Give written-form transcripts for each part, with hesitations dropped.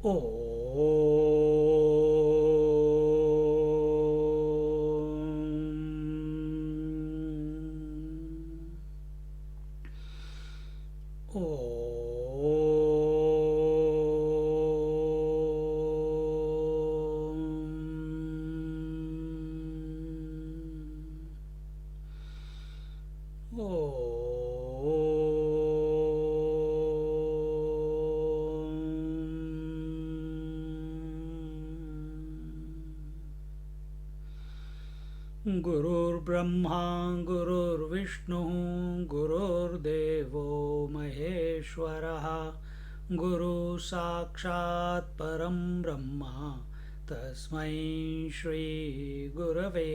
Om. गुरुर्ब्रह्मा गुरुर्विष्णुः गुरुर्देवो महेश्वरः गुरु साक्षात् परं ब्रह्म तस्मै श्री गुरवे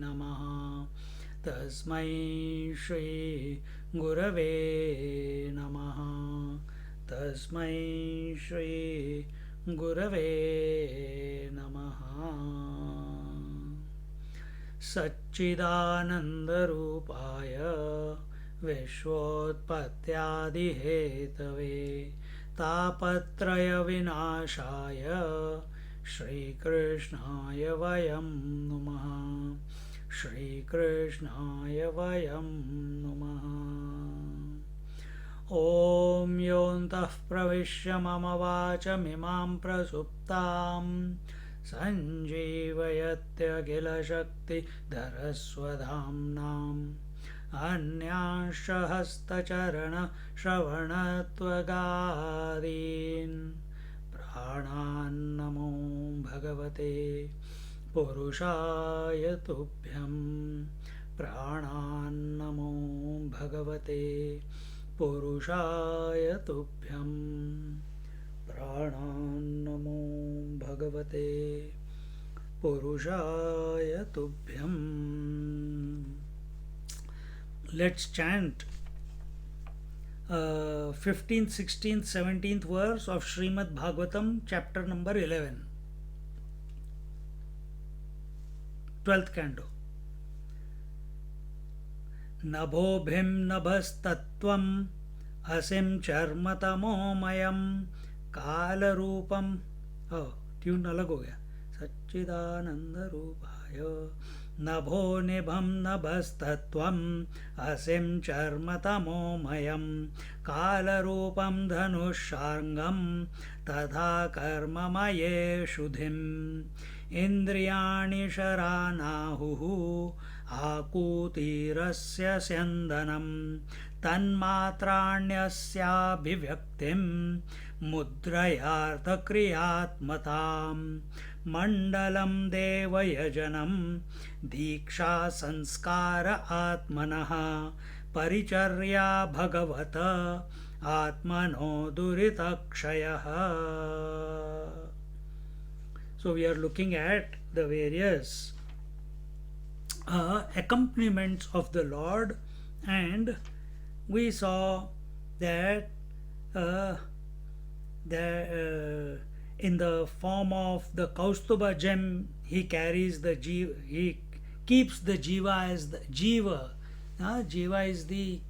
नमः तस्मै श्री गुरवे नमः तस्मै श्री गुरवे नमः सच्चिदानन्दरूपाय विश्वोत्पत्त्यादिहेतवे तापत्रयविनाशाय श्रीकृष्णाय वयं नुमः श्रीकृष्णाय वयं नुमः ॐ योऽन्तः प्रविश्य मम वाचमिमां प्रसुप्तां सञ्जीवयत्यखिलशक्तिधरस्वधाम्नाम् अन्यांश्च हस्तचरणश्रवणत्वगादीन् प्राणान्नमो भगवते पुरुषाय तुभ्यं प्राणान्नमो भगवते पुरुषाय तुभ्यं प्राणान्नमो भगवते पुरुषाय तुभ्यं. Let's chant 15th, 16th, 17th verse of Srimad Bhagavatam, chapter number 11, 12th canto. नभोभिं नभस्तत्त्वम् असिं चर्मतमोमयं कालरूपम. Tune अलग हो गया. सच्चिदानंद रूपाय नभो निभं नभस्तत्त्वम् असिं चर्मतमोमयं कालरूपं धनुषार्ङ्गं तथा कर्ममये शुधिम् इन्द्रियाणि शरानाहुः आकूतिरस्य स्यन्दनं तन्मात्राण्यस्याभिव्यक्तिं मुद्रयार्थक्रियात्मतां मण्डलं देवयजनं दीक्षा संस्कार आत्मनः परिचर्या भगवत आत्मनो दुरितक्षयः. So we are looking at the various accompaniments of the Lord, and we saw that in the form of the Kaustubha gem, he carries the jiva, he keeps the jiva as the jiva. Jiva is the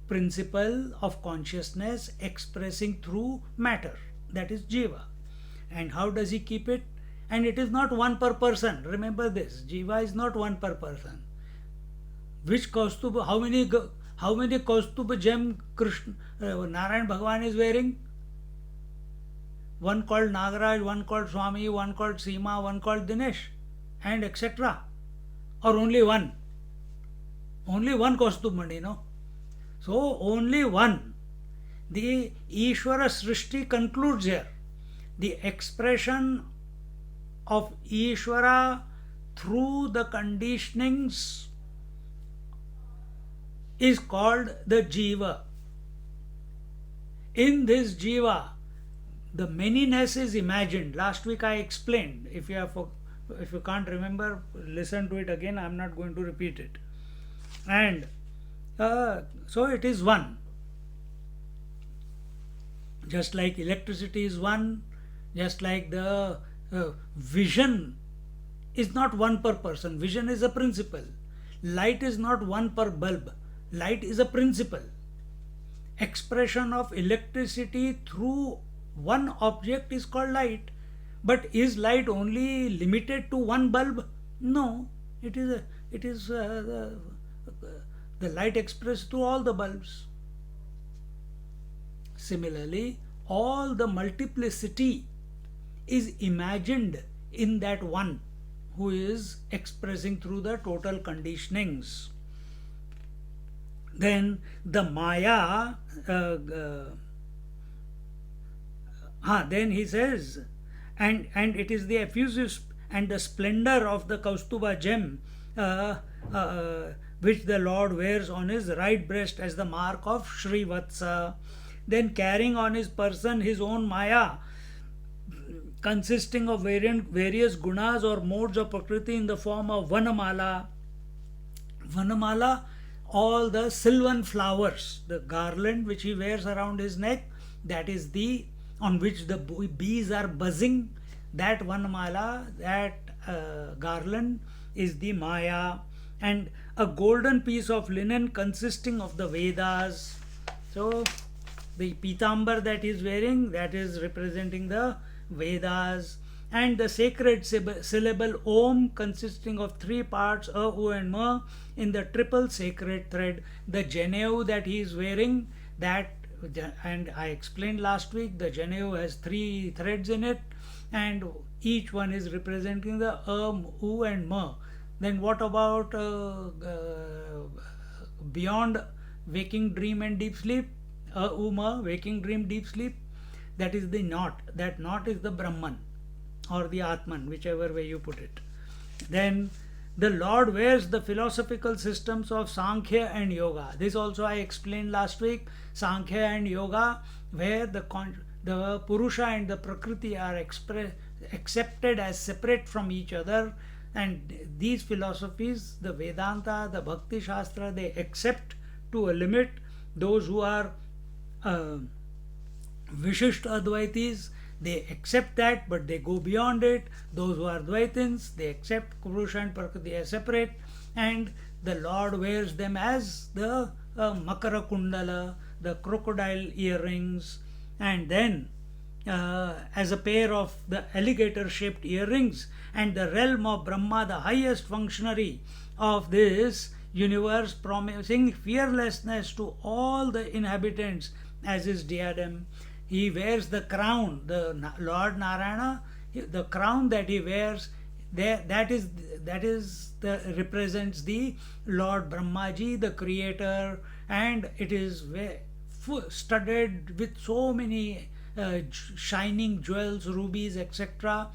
principle of consciousness expressing through matter, that is jiva. And how does he keep it? And it is not one per person. Remember this, jiva is not one per person. Which Kaustubha, how many Kaustubha gem Krishna Narayan Bhagavan is wearing? One called Nagaraj, one called Swami, one called Seema, one called Dinesh, and etc. Or only one? Only one Kaustubha Mani, no? So only one. The Ishvara Srishti concludes here. The expression of Ishvara through the conditionings is called the Jiva. In this Jiva, the manyness is imagined. Last week I explained. If you can't remember, listen to it again. I am not going to repeat it. And so it is one. Just like electricity is one, just like the vision is not one per person. Vision is a principle. Light is not one per bulb. Light is a principle. Expression of electricity through one object is called light. But is light only limited to one bulb? No, it is the light expressed through all the bulbs. Similarly, all the multiplicity is imagined in that one who is expressing through the total conditionings. Then the Maya, then he says, and it is the effusive and the splendor of the Kaustuba gem which the Lord wears on his right breast as the mark of Srivatsa. Then carrying on his person his own Maya, consisting of various gunas or modes of Prakriti in the form of Vanamala. Vanamala, all the sylvan flowers, the garland which he wears around his neck, that is the on which the bees are buzzing. That Vanamala, that garland is the Maya. And a golden piece of linen consisting of the Vedas. So the pitambar that he is wearing, that is representing the Vedas. And the sacred syllable Om, consisting of three parts, A, U and Ma, in the triple sacred thread. The Janeu that he is wearing, that, and I explained last week, the Janeu has three threads in it, and each one is representing the U and Ma. Then what about beyond waking dream and deep sleep? Ma, waking dream, deep sleep, that is the knot. That knot is the Brahman or the Atman, whichever way you put it. Then the Lord wears the philosophical systems of Sankhya and Yoga. This also I explained last week. Sankhya and Yoga, where the Purusha and the Prakriti are accepted as separate from each other. And these philosophies, the Vedanta, the Bhakti Shastra, they accept to a limit. Those who are Vishishta Advaitis, they accept that, but they go beyond it. Those who are Dvaitins, they accept Purusha and Prakriti as separate, and the Lord wears them as the Makara Kundala, the crocodile earrings, and then as a pair of the alligator shaped earrings. And the realm of Brahma, the highest functionary of this universe, promising fearlessness to all the inhabitants as his diadem. He wears the crown, the Lord Narayana, the crown that he wears, that represents the Lord Brahmaji, the creator, and it is studded with so many shining jewels, rubies, etc.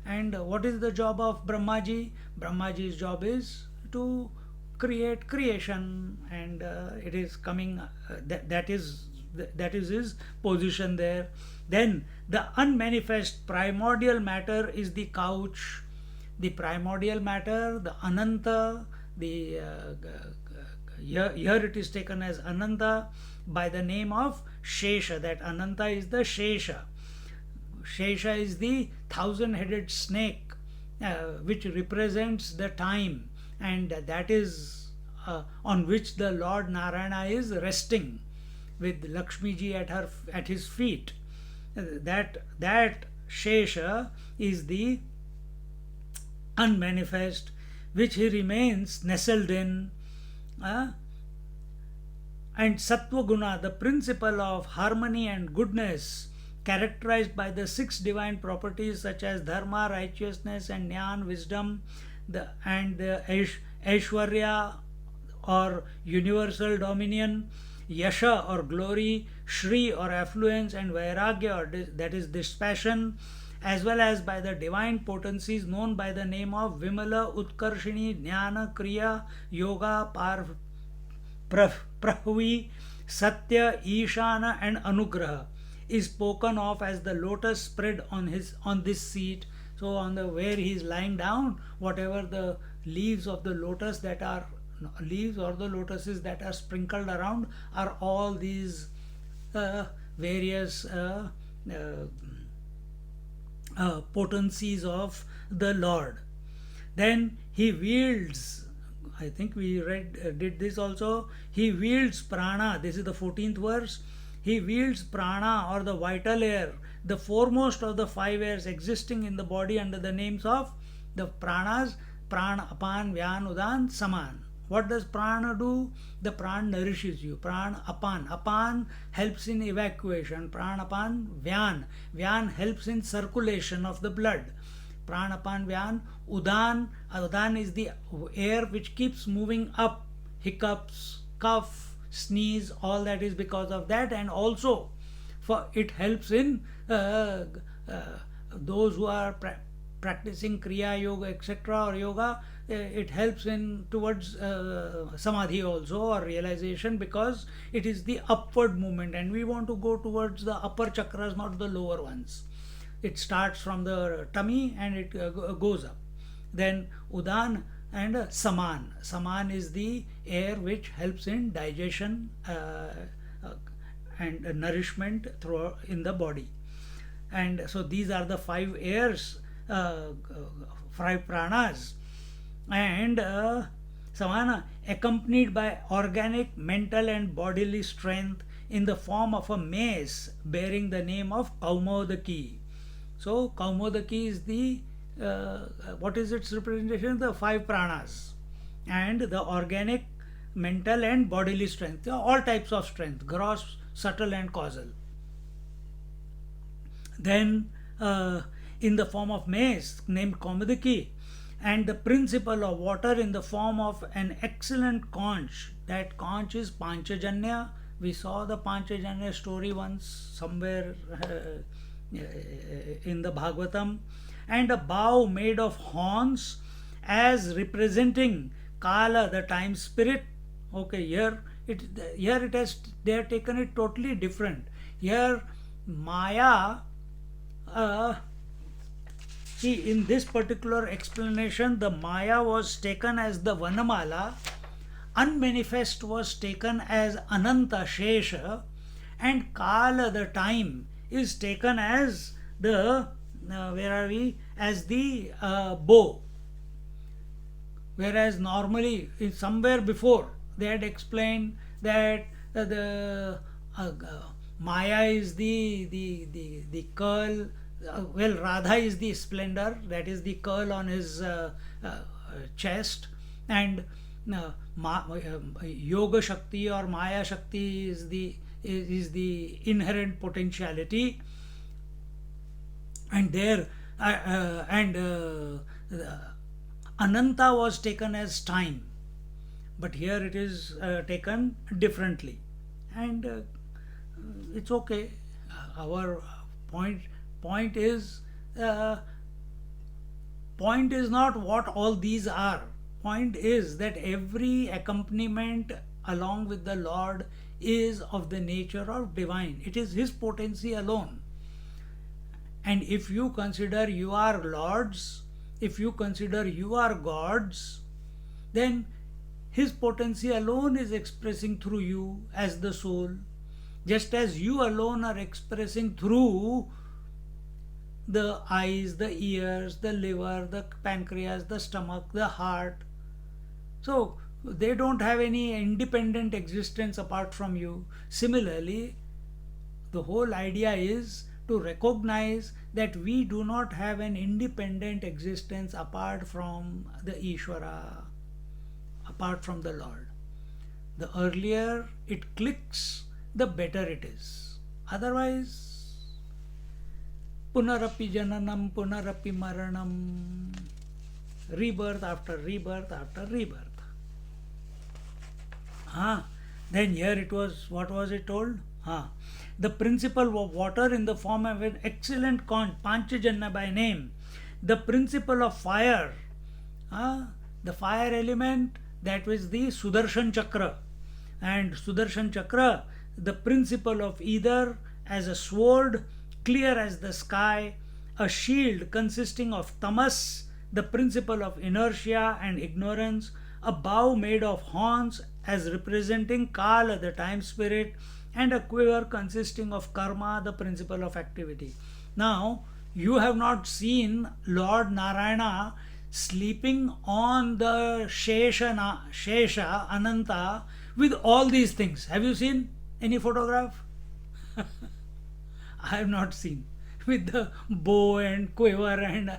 And what is the job of Brahmaji? Brahmaji's job is to create creation, and it is coming. That is his position there. Then the unmanifest primordial matter is the couch. The primordial matter, the Ananta. Here it is taken as Ananta by the name of Shesha. That Ananta is the Shesha. Shesha is the thousand-headed snake, which represents the time, and that is on which the Lord Narayana is resting, with Lakshmi ji at his feet. That Shesha is the unmanifest, which he remains nestled in. And Sattva Guna, the principle of harmony and goodness, characterized by the six divine properties such as dharma, righteousness, and jnana, wisdom, and the Aishwarya or universal dominion, Yasha or glory, Shri or affluence, and Vairagya or that is dispassion, as well as by the divine potencies known by the name of Vimala, Utkarshini, Jnana, Kriya, Yoga, Prahvi, Satya, Ishana, and Anugraha, is spoken of as the lotus spread on this seat. So on the where he is lying down, whatever the leaves of the lotus that are leaves or the lotuses that are sprinkled around are all these various potencies of the Lord. Then he wields, I think we did this also, he wields prana. This is the 14th verse. He wields prana or the vital air, the foremost of the five airs existing in the body under the names of the pranas, prana, apan, vyan, udan, saman. What does prana do? The prana nourishes you. Prana apan. Apan helps in evacuation. Prana apan vyan. Vyan helps in circulation of the blood. Prana apan vyan. Udan. Udan is the air which keeps moving up. Hiccups, cough, sneeze, all that is because of that. And also for it helps in those who are practicing kriya yoga, etc., or yoga. It helps in towards samadhi also, or realization, because it is the upward movement, and we want to go towards the upper chakras, not the lower ones. It starts from the tummy and it goes up. Then udan and saman. Saman is the air which helps in digestion and nourishment through in the body. And so these are the five airs, five pranas. And samana, accompanied by organic, mental and bodily strength in the form of a mace bearing the name of Kaumodaki. So Kaumodaki is the what is its representation? The five pranas, and the organic, mental and bodily strength, all types of strength, gross, subtle and causal. Then in the form of mace named Kaumodaki, and the principle of water in the form of an excellent conch. That conch is Panchajanya. We saw the Panchajanya story once somewhere in the Bhagavatam. And a bow made of horns as representing Kala, the time spirit. Okay, here it has, they have taken it totally different. Here Maya, see, in this particular explanation, the Maya was taken as the Vanamala, unmanifest was taken as Ananta Shesha, and Kala, the time, is taken as the where are we? As the bow. Whereas normally, somewhere before, they had explained that the Maya is the curl. Well, Radha is the splendor, that is the curl on his chest, and Yoga Shakti or Maya Shakti is the inherent potentiality, and there Ananta was taken as time, but here it is taken differently, and it's okay. Our point is not what all these are. Point is that every accompaniment along with the Lord is of the nature of divine. It is his potency alone. And if you consider you are lords, if you consider you are gods, then his potency alone is expressing through you as the soul, just as you alone are expressing through the eyes, the ears, the liver, the pancreas, the stomach, the heart. So they don't have any independent existence apart from you. Similarly, the whole idea is to recognize that we do not have an independent existence apart from the Ishvara, apart from the Lord. The earlier it clicks, the better it is. Otherwise, punarapi jananam, punarapi maranam, rebirth after rebirth after rebirth. Then here it was, what was it told? The principle of water in the form of an excellent conch, Panchajanna by name. The principle of fire, the fire element, that was the Sudarshan Chakra. And Sudarshan Chakra, the principle of either as a sword, clear as the sky, a shield consisting of tamas, the principle of inertia and ignorance, a bow made of horns as representing Kala, the time spirit, and a quiver consisting of karma, the principle of activity. Now, you have not seen Lord Narayana sleeping on the Shesha, Ananta, with all these things. Have you seen any photograph? I have not seen with the bow and quiver and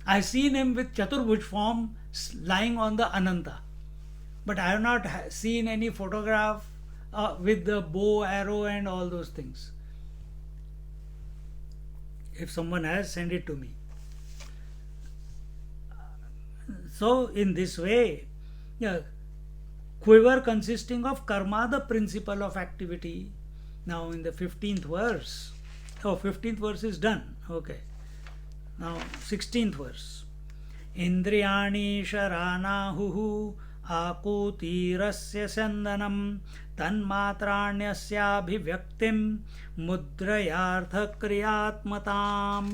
I've seen him with Chaturbhuj form lying on the Ananta. But I have not seen any photograph with the bow, arrow, and all those things. If someone has, send it to me. So, in this way, yeah, quiver consisting of karma, the principle of activity. Now, in the 15th verse, 15th verse is done. Okay. Now, 16th verse. Indriyani sharanahuhu आकूतीरस्य चन्दनं तन्मात्राण्यस्याभिव्यक्तिं मुद्रयार्थक्रियात्मताम्.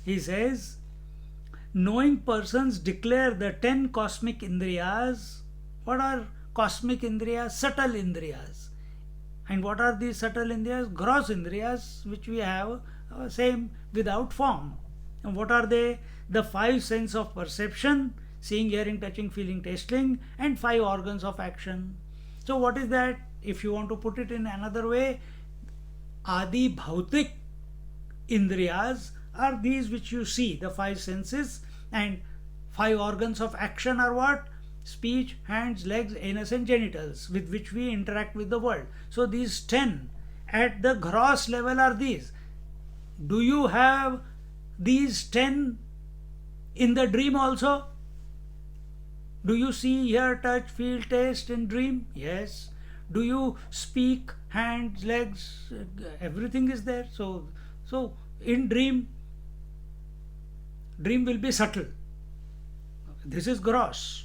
He says, knowing persons declare the 10 cosmic indriyas. What are cosmic indriyas? Subtle indriyas. And what are these subtle indriyas? Gross indriyas, which we have, same without form. And what are they? The 5 senses of perception, seeing, hearing, touching, feeling, tasting, and 5 organs of action. So what is that? If you want to put it in another way, Adi Bhautik Indriyas are these which you see, the 5 senses, and 5 organs of action are what? Speech, hands, legs, anus and genitals, with which we interact with the world. So these 10 at the gross level are these. Do you have these 10 in the dream also? Do you see, hear, touch, feel, taste in dream? Yes. Do you speak, hands, legs, everything is there. So in dream will be subtle. This is gross.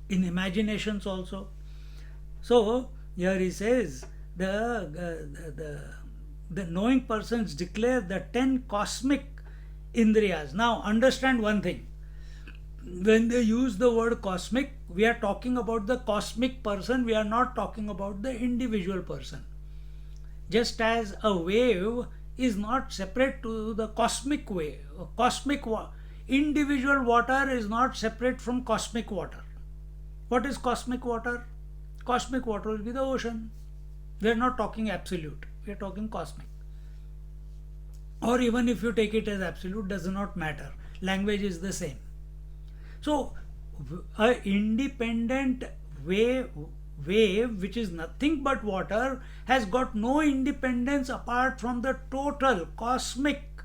In imaginations also. So here he says the knowing persons declare the 10 cosmic indriyas. Now understand one thing. When they use the word cosmic, we are talking about the cosmic person, we are not talking about the individual person. Just as a wave is not separate to the cosmic wave, individual water is not separate from cosmic water. What is cosmic water? Cosmic water will be the ocean. We are not talking absolute, we are talking cosmic. Or even if you take it as absolute, does not matter. Language is the same. So, an independent wave which is nothing but water has got no independence apart from the total cosmic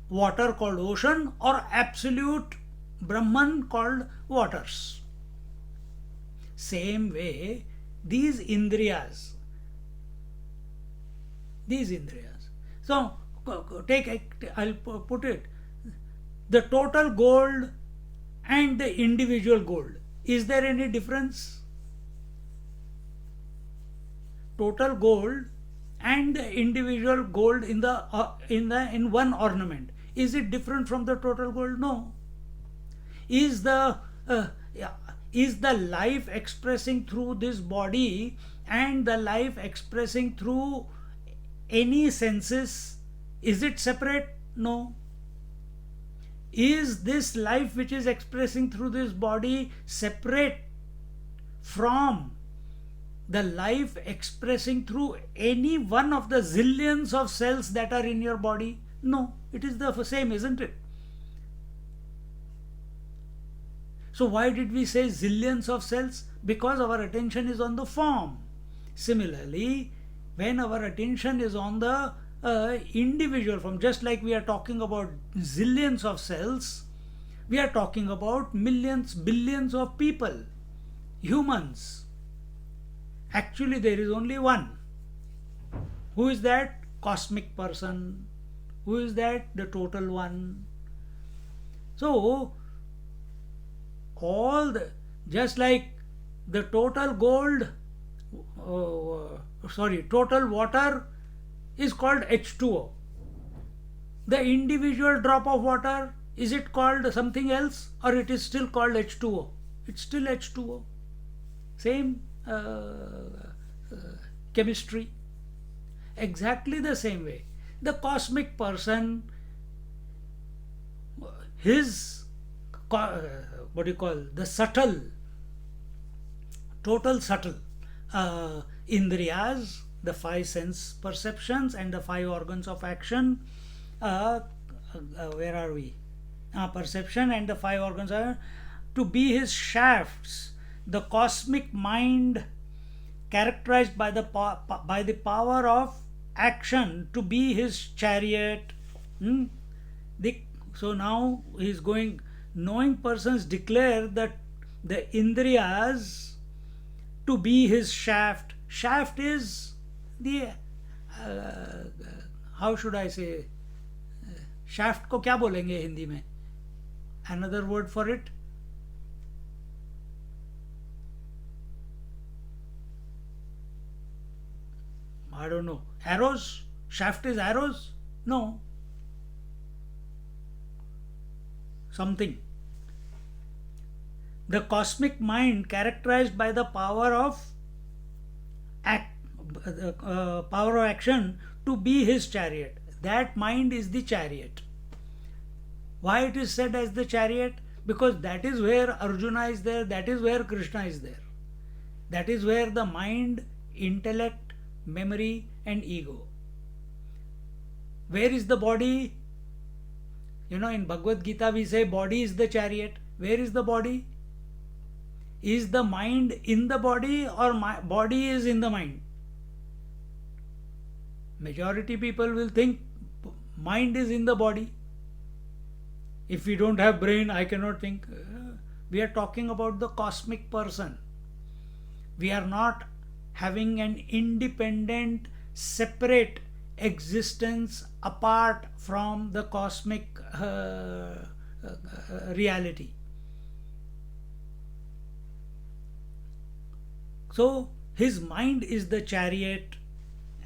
water called ocean or absolute Brahman called waters. Same way, these indriyas. So, I'll put it, the total gold and the individual gold. Is there any difference? Total gold and the individual gold in one ornament. Is it different from the total gold? No. Is the life expressing through this body and the life expressing through any senses, is it separate? No. Is this life which is expressing through this body separate from the life expressing through any one of the zillions of cells that are in your body? No, it is the same, isn't it? So why did we say zillions of cells? Because our attention is on the form. Similarly, when our attention is on the individual form, just like we are talking about zillions of cells, we are talking about millions, billions of people, humans. Actually, there is only one. Who is that? Cosmic person. Who is that? The total one. So, just like the total gold, total water is called H2O. The individual drop of water, is it called something else or it is still called H2O? It's still H2O. Same chemistry. Exactly the same way. The cosmic person, his, the subtle, total subtle, Indriyas, the five sense perceptions and the five organs of action. Where are we? Perception and the five organs are to be his shafts. The cosmic mind, characterized by the power of action, to be his chariot. So now he is going. Knowing persons declare that the Indriyas to be his shaft. Shaft is the how should I say? Shaft को क्या बोलेंगे हिंदी में? Another word for it? I don't know. Arrows? Shaft is arrows? No. Something. The cosmic mind, characterized by the power of power of action, to be his chariot. That mind is the chariot. Why it is said as the chariot? Because that is where Arjuna is there, that is where Krishna is there. That is where the mind, intellect, memory and ego. Where is the body? In Bhagavad Gita we say body is the chariot. Where is the body? Is the mind in the body or body is in the mind? Majority people will think mind is in the body. If we don't have brain, I cannot think. We are talking about the cosmic person. We are not having an independent, separate existence apart from the cosmic reality. So his mind is the chariot,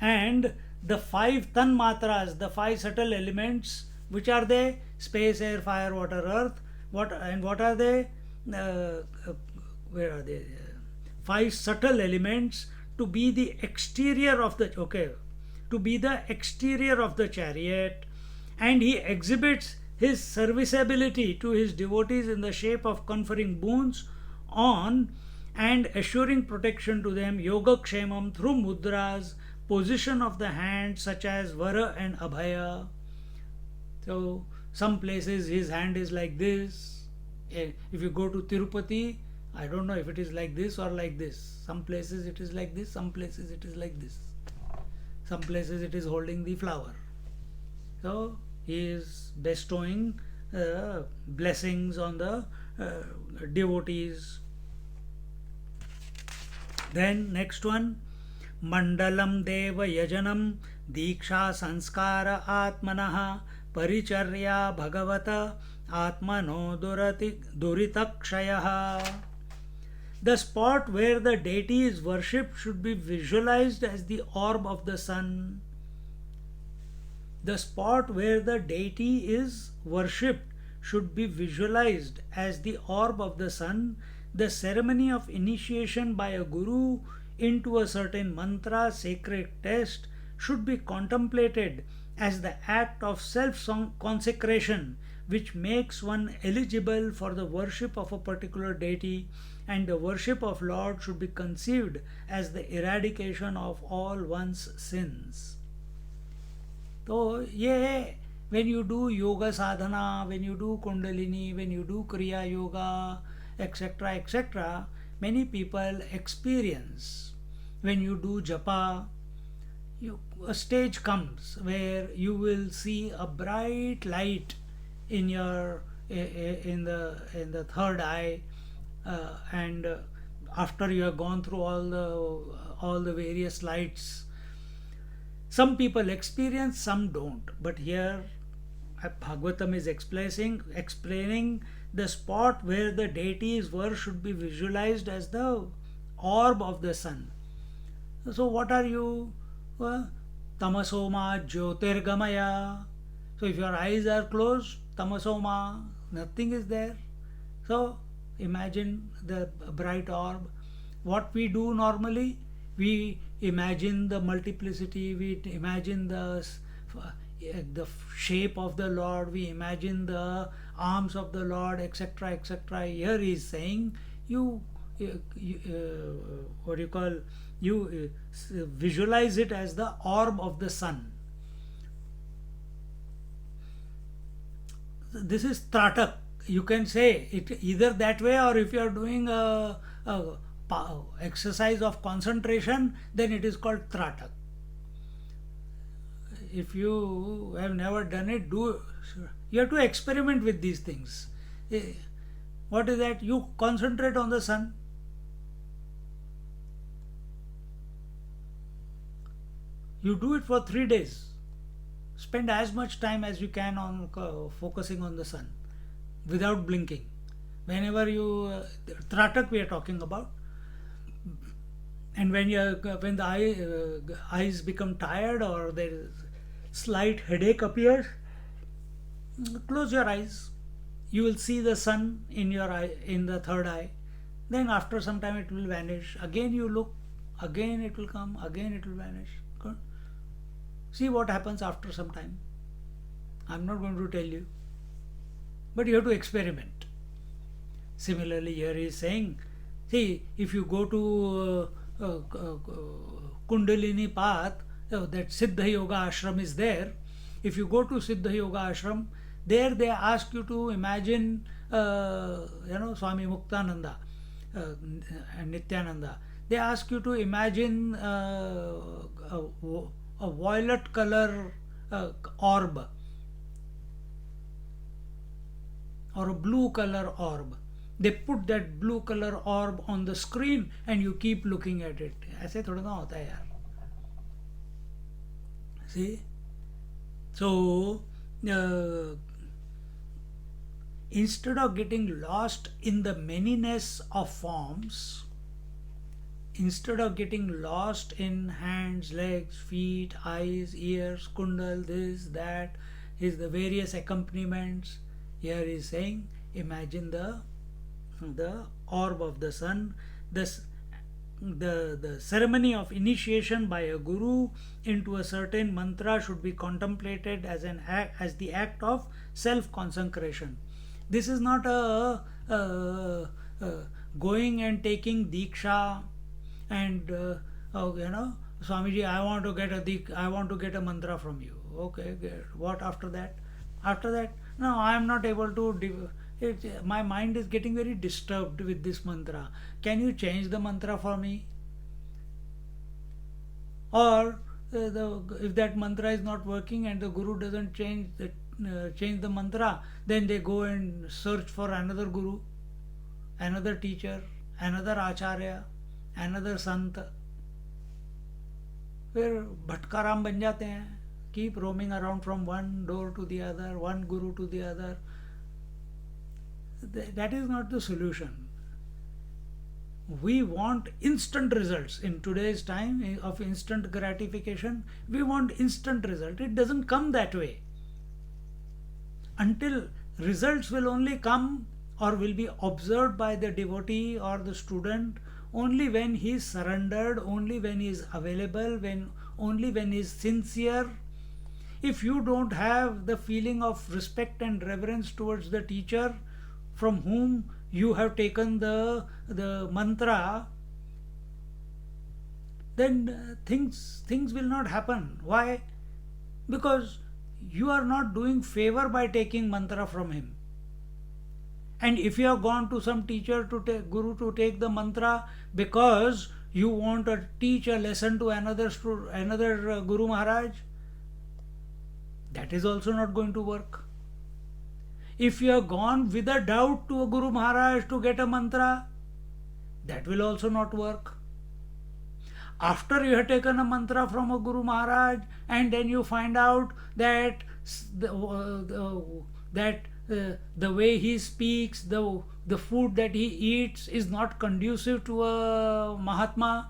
and the five tanmatras, the five subtle elements, which are they? Space, air, fire, water, earth. What are they? Where are they? Five subtle elements to be the exterior of the to be the exterior of the chariot, and he exhibits his serviceability to his devotees in the shape of conferring boons on and assuring protection to them, yoga kshemam, through mudras, position of the hand such as vara and abhaya. So some places his hand is like this. If you go to Tirupati, I don't know if it is like this or like this. Some places it is like this, some places it is like this. Some places it is holding the flower. So he is bestowing blessings on the devotees. Then next one, Mandalam Deva Yajanam Diksha Sanskara Atmanaha Paricharya Bhagavata Atmano Duritakshayaha. The spot where the deity is worshipped should be visualized as the orb of the sun. The spot where the deity is worshipped should be visualized as the orb of the sun. The ceremony of initiation by a guru into a certain mantra, sacred text, should be contemplated as the act of self-consecration which makes one eligible for the worship of a particular deity, and the worship of Lord should be conceived as the eradication of all one's sins. So, when you do yoga sadhana, when you do kundalini, when you do kriya yoga, etc., etc., many people experience, when you do japa, a stage comes where you will see a bright light in your in the third eye, and after you have gone through all the various lights, some people experience, some don't. But here Bhagavatam is explaining the spot where the deity's work should be visualized as the orb of the sun. So what are you? Tamasoma Jyotirgamaya. So if your eyes are closed, tamasoma, nothing is there. So imagine the bright orb. What we do normally, we imagine the multiplicity, we imagine the shape of the Lord, we imagine the arms of the Lord, etc., etc. Here he is saying, what do you call, You visualize it as the orb of the sun. This is Tratak. You can say it either that way, or if you are doing a exercise of concentration, then it is called Tratak. If you have never done it, you have to experiment with these things. What is that? You concentrate on the sun. You do it for 3 days. Spend as much time as you can on focusing on the sun without blinking. Whenever you Tratak we are talking about, and when the eyes become tired or there is slight headache appears, close your eyes. You will see the sun in your eye, in the third eye. Then after some time it will vanish. Again you look, again it will come, again it will vanish. Good. See what happens after some time. I'm not going to tell you, but you have to experiment. Similarly, here he is saying, see, if you go to Kundalini path, that Siddha Yoga ashram is there. If you go to Siddha Yoga ashram, there they ask you to imagine, Swami Muktananda and Nityananda. They ask you to imagine a violet color orb or a blue color orb. They put that blue color orb on the screen and you keep looking at it. ऐसे थोड़ा ना होता है यार. See? So, instead of getting lost in the manyness of forms, instead of getting lost in hands, legs, feet, eyes, ears, kundal, this, that, is the various accompaniments, here he is saying, imagine the orb of the sun, the ceremony of initiation by a guru into a certain mantra should be contemplated as the act of self-consecration. This is not a going and taking diksha and Swamiji, I want to get a mantra from you. Okay, good. What after that? After that, no, I am not able to. My mind is getting very disturbed with this mantra. Can you change the mantra for me? Or if that mantra is not working and the guru doesn't change the mantra, then they go and search for another guru, another teacher, another acharya, another sant. फिर भटकाराम बन जाते हैं. Keep roaming around from one door to the other, one guru to the other. That is not the solution. We want instant results. In today's time of instant gratification, we want instant result. It doesn't come that way. Until results will only come or will be observed by the devotee or the student only when he is surrendered, only when he is available, only when he is sincere. If you don't have the feeling of respect and reverence towards the teacher from whom you have taken the mantra, then things will not happen. Why? Because you are not doing favor by taking mantra from him. And if you have gone to some teacher guru to take the mantra because you want to teach a lesson to another Guru Maharaj, that is also not going to work. If you have gone with a doubt to a Guru Maharaj to get a mantra, that will also not work. After you have taken a mantra from a Guru Maharaj and then you find out that the way he speaks, the food that he eats is not conducive to a Mahatma,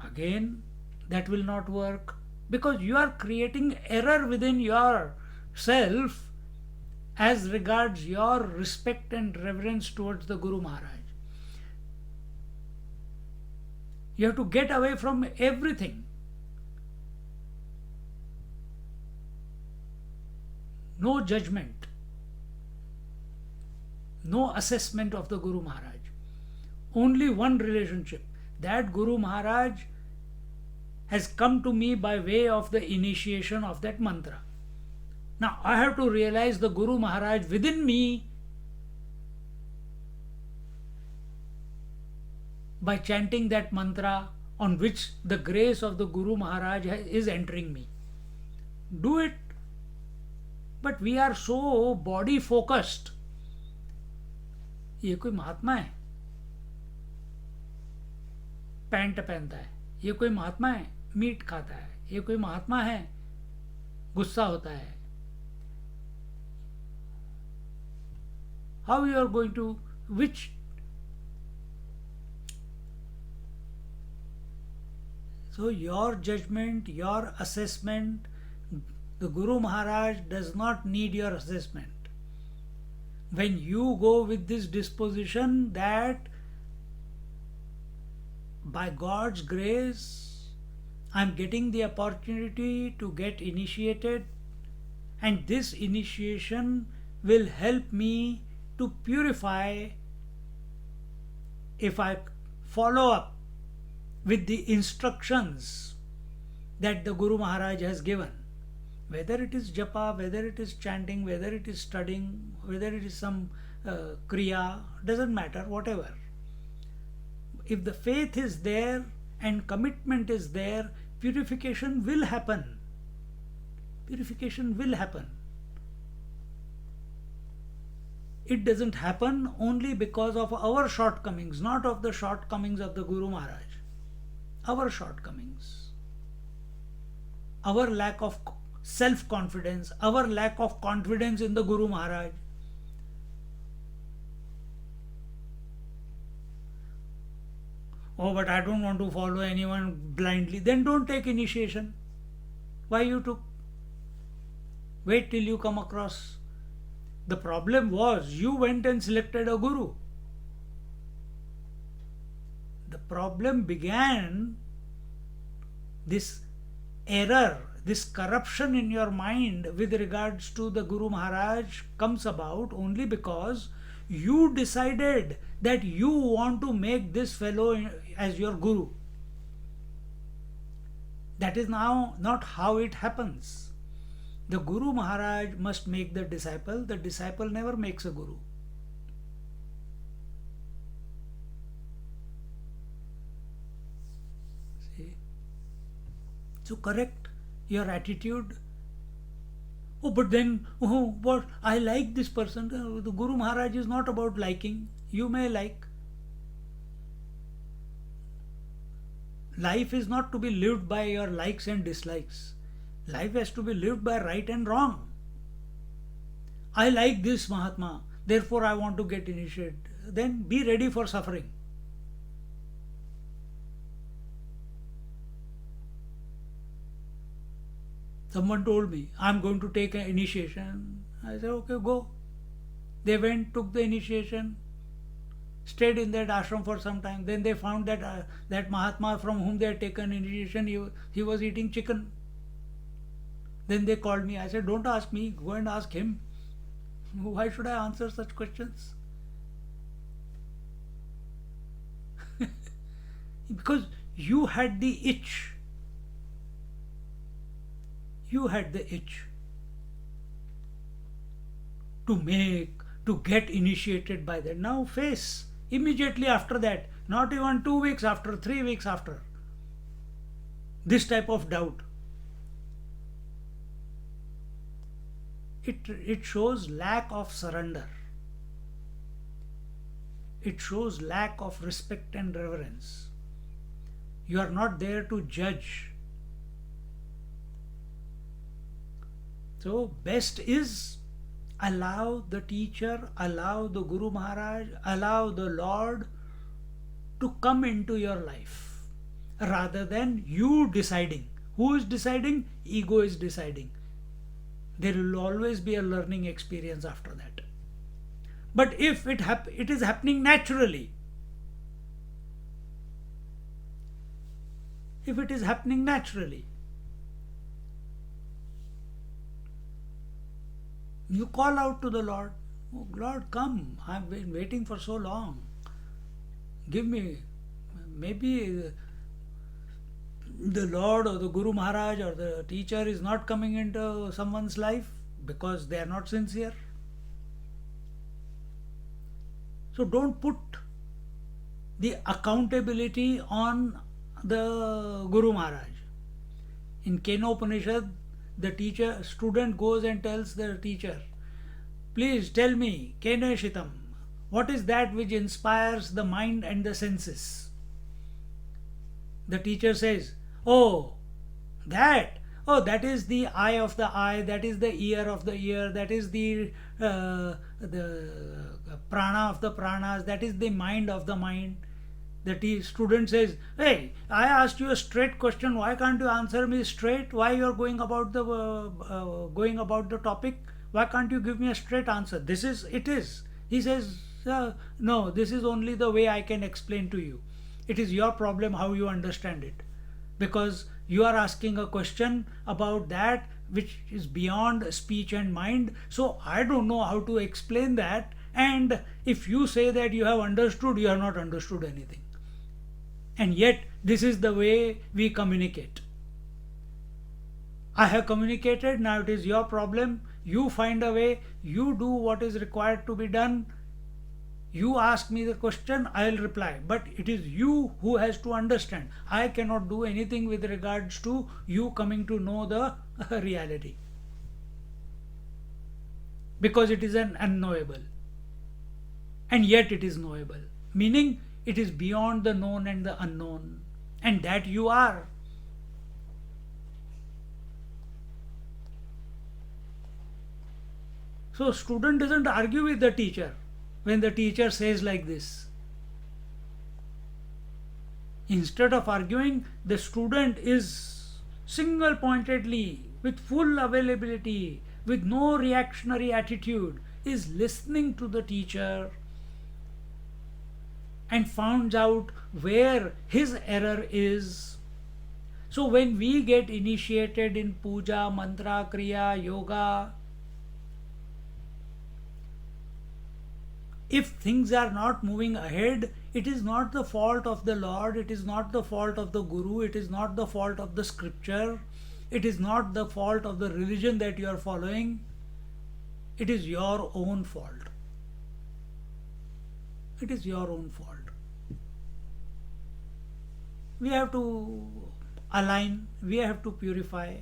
again that will not work, because you are creating error within yourself as regards your respect and reverence towards the Guru Maharaj. You have to get away from everything. No judgment, no assessment of the Guru Maharaj. Only one relationship. That Guru Maharaj has come to me by way of the initiation of that mantra. Now I have to realize the Guru Maharaj within me by chanting that mantra on which the grace of the Guru Maharaj is entering me. Do it. But we are so body focused. ये कोई महात्मा है, pant पहनता है, ये कोई महात्मा है, meet खाता है, ये कोई महात्मा है, गुस्सा होता है. How you are going to, which? So your judgment, your assessment, the Guru Maharaj does not need your assessment. When you go with this disposition that by God's grace I am getting the opportunity to get initiated, and this initiation will help me to purify if I follow up with the instructions that the Guru Maharaj has given. Whether it is japa, whether it is chanting, whether it is studying, whether it is some kriya, doesn't matter, whatever. If the faith is there and commitment is there, purification will happen. Purification will happen. It doesn't happen only because of our shortcomings, not of the shortcomings of the Guru Maharaj. Our shortcomings, our lack of self-confidence, our lack of confidence in the Guru Maharaj. Oh, but I don't want to follow anyone blindly. Then don't take initiation. Why you took? Wait till you come across. The problem was you went and selected a guru. The problem began, this error, this corruption in your mind with regards to the Guru Maharaj comes about only because you decided that you want to make this fellow as your guru. That is now not how it happens. The Guru Maharaj must make the disciple never makes a guru. See? So correct your attitude. Oh, but then, oh, what? I like this person. The Guru Maharaj is not about liking. You may like. Life is not to be lived by your likes and dislikes. Life has to be lived by right and wrong. I like this Mahatma, therefore I want to get initiated. Then be ready for suffering. Someone told me, I'm going to take an initiation. I said, okay, go. They went, took the initiation, stayed in that ashram for some time. Then they found that that Mahatma from whom they had taken initiation, he was eating chicken. Then they called me. I said, don't ask me, go and ask him. Why should I answer such questions? Because you had the itch. You had the itch to get initiated by that. Now face immediately after that, not even 2 weeks after, 3 weeks after, this type of doubt. It shows lack of surrender. It shows lack of respect and reverence. You are not there to judge. So best is allow the teacher, allow the Guru Maharaj, allow the Lord to come into your life rather than you deciding. Who is deciding? Ego is deciding. There will always be a learning experience after that. But if it is happening naturally, if it is happening naturally, you call out to the Lord, oh Lord, come, I've been waiting for so long. Give me maybe the Lord or the Guru Maharaj or the teacher is not coming into someone's life because they are not sincere. So don't put the accountability on the Guru Maharaj. In Kenopanishad, the teacher student goes and tells the teacher, please tell me, Keneshitam, what is that which inspires the mind and the senses? The teacher says, oh, that. Oh, that is the eye of the eye, that is the ear of the ear, that is the prana of the pranas, that is the mind of the mind. The student says, hey, I asked you a straight question, why can't you answer me straight? Why you are going about the topic? Why can't you give me a straight answer? This is, it is. He says, no, this is only the way I can explain to you. It is your problem how you understand it. Because you are asking a question about that which is beyond speech and mind. So I don't know how to explain that. And if you say that you have understood, you have not understood anything. And yet, this is the way we communicate. I have communicated, now it is your problem. You find a way, you do what is required to be done. You ask me the question, I will reply. But it is you who has to understand. I cannot do anything with regards to you coming to know the reality. Because it is an unknowable. And yet it is knowable. Meaning, it is beyond the known and the unknown. And that you are. So student doesn't argue with the teacher when the teacher says like this. Instead of arguing, the student is single pointedly, with full availability, with no reactionary attitude, is listening to the teacher and finds out where his error is. So when we get initiated in puja, mantra, kriya, yoga, if things are not moving ahead, it is not the fault of the Lord, it is not the fault of the Guru, it is not the fault of the scripture, it is not the fault of the religion that you are following, it is your own fault. It is your own fault. We have to align, we have to purify,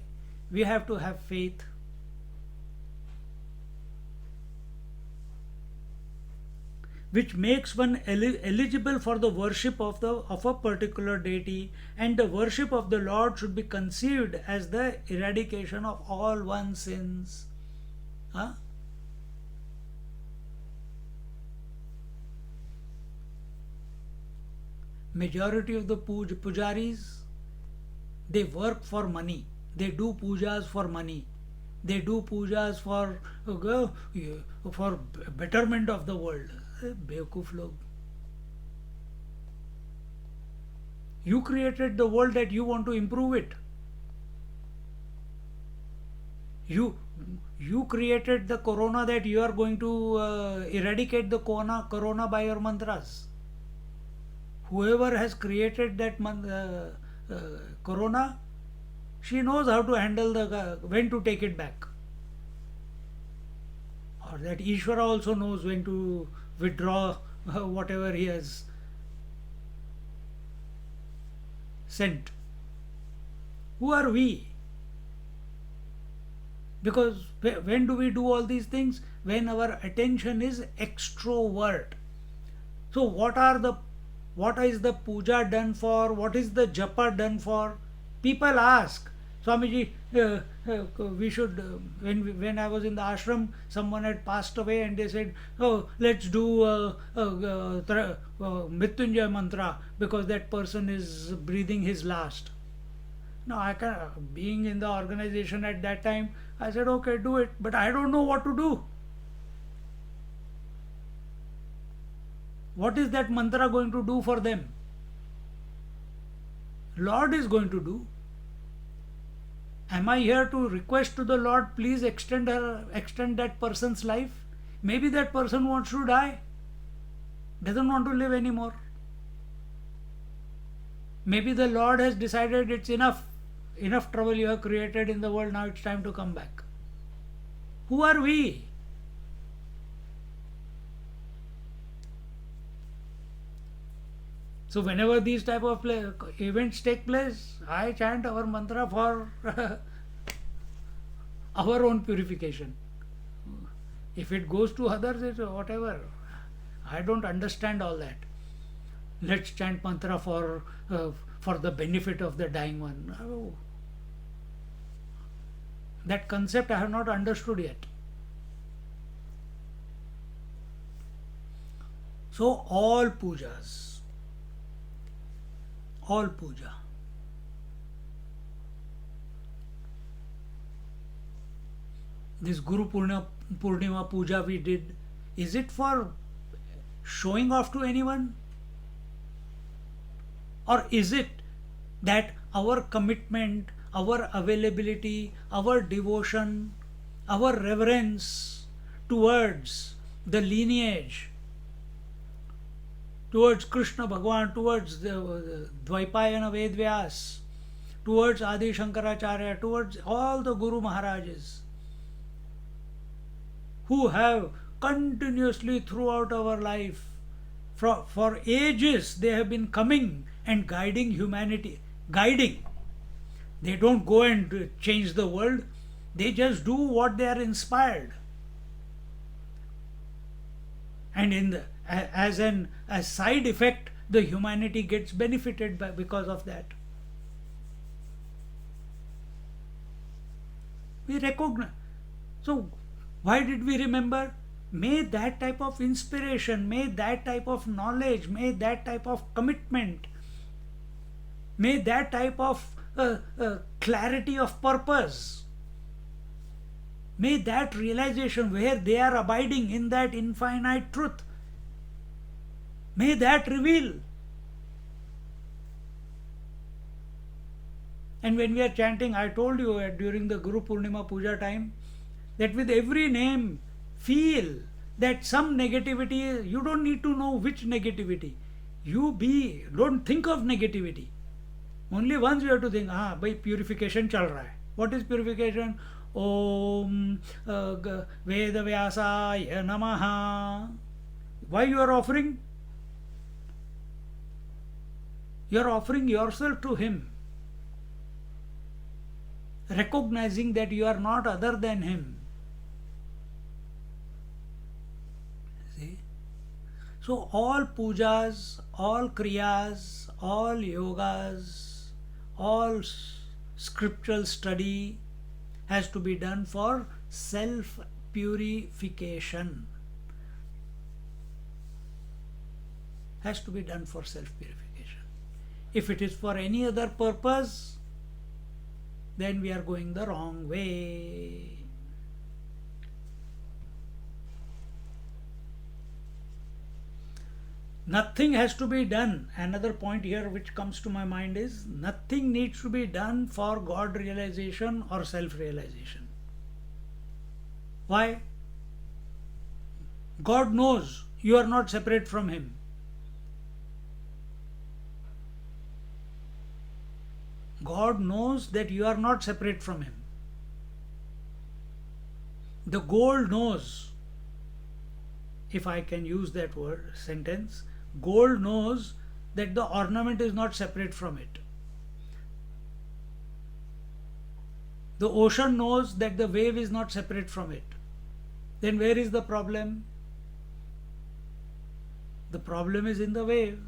we have to have faith. Which makes one eligible for the worship of a particular deity, and the worship of the Lord should be conceived as the eradication of all one's sins. Huh? Majority of the pujaris, they work for money. They do pujas for money. They do pujas for betterment of the world. Bewkoof log. You created the world that you want to improve it. You created the corona that you are going to eradicate the corona by your mantras. Whoever has created that corona, she knows how to handle when to take it back. Or that Ishvara also knows when to withdraw whatever he has sent. Who are we? Because when do we do all these things? When our attention is extrovert. So what is the puja done for? What is the japa done for? People ask, Swamiji, we should, when I was in the ashram, someone had passed away and they said, oh, let's do Mrityunjay mantra because that person is breathing his last. Now, being in the organization at that time, I said, okay, do it, but I don't know what to do. What is that mantra going to do for them? Lord is going to do. Am I here to request to the Lord, please extend that person's life? Maybe that person wants to die, doesn't want to live anymore. Maybe the Lord has decided it's enough. Enough trouble you have created in the world, now it's time to come back. Who are we? So whenever these type of events take place, I chant our mantra for our own purification. If it goes to others, it's whatever. I don't understand all that. Let's chant mantra for the benefit of the dying one. Oh, that concept I have not understood yet. So all pujas, all puja, this Guru Purnima puja we did, is it for showing off to anyone? Or is it that our commitment, our availability, our devotion, our reverence towards the lineage, towards Krishna Bhagwan, towards the Dvaipayana Vedvyas, towards Adi Shankaracharya, towards all the Guru Maharajas who have continuously throughout our life, for ages they have been coming and guiding humanity. Guiding. They don't go and change the world. They just do what they are inspired. And as a side effect, the humanity gets benefited because of that. We recognize. So why did we remember? May that type of inspiration, may that type of knowledge, may that type of commitment, may that type of clarity of purpose, may that realization where they are abiding in that infinite truth, may that reveal. And when we are chanting, I told you during the Guru Purnima Puja time, that with every name, feel that some negativity, you don't need to know which negativity. Don't think of negativity. Only once you have to think, by purification chal raha hai. What is purification? Om Veda Vyasaya Namaha. Why you are offering? You are offering yourself to him, recognizing that you are not other than him. See? So all pujas, all kriyas, all yogas, all scriptural study has to be done for self purification. Has to be done for self purification. If it is for any other purpose, then we are going the wrong way. Nothing has to be done. Another point here which comes to my mind is nothing needs to be done for God realization or self realization. Why? God knows you are not separate from him. God knows that you are not separate from him. The gold knows, if I can use that sentence, gold knows that the ornament is not separate from it. The ocean knows that the wave is not separate from it. Then where is the problem? The problem is in the wave.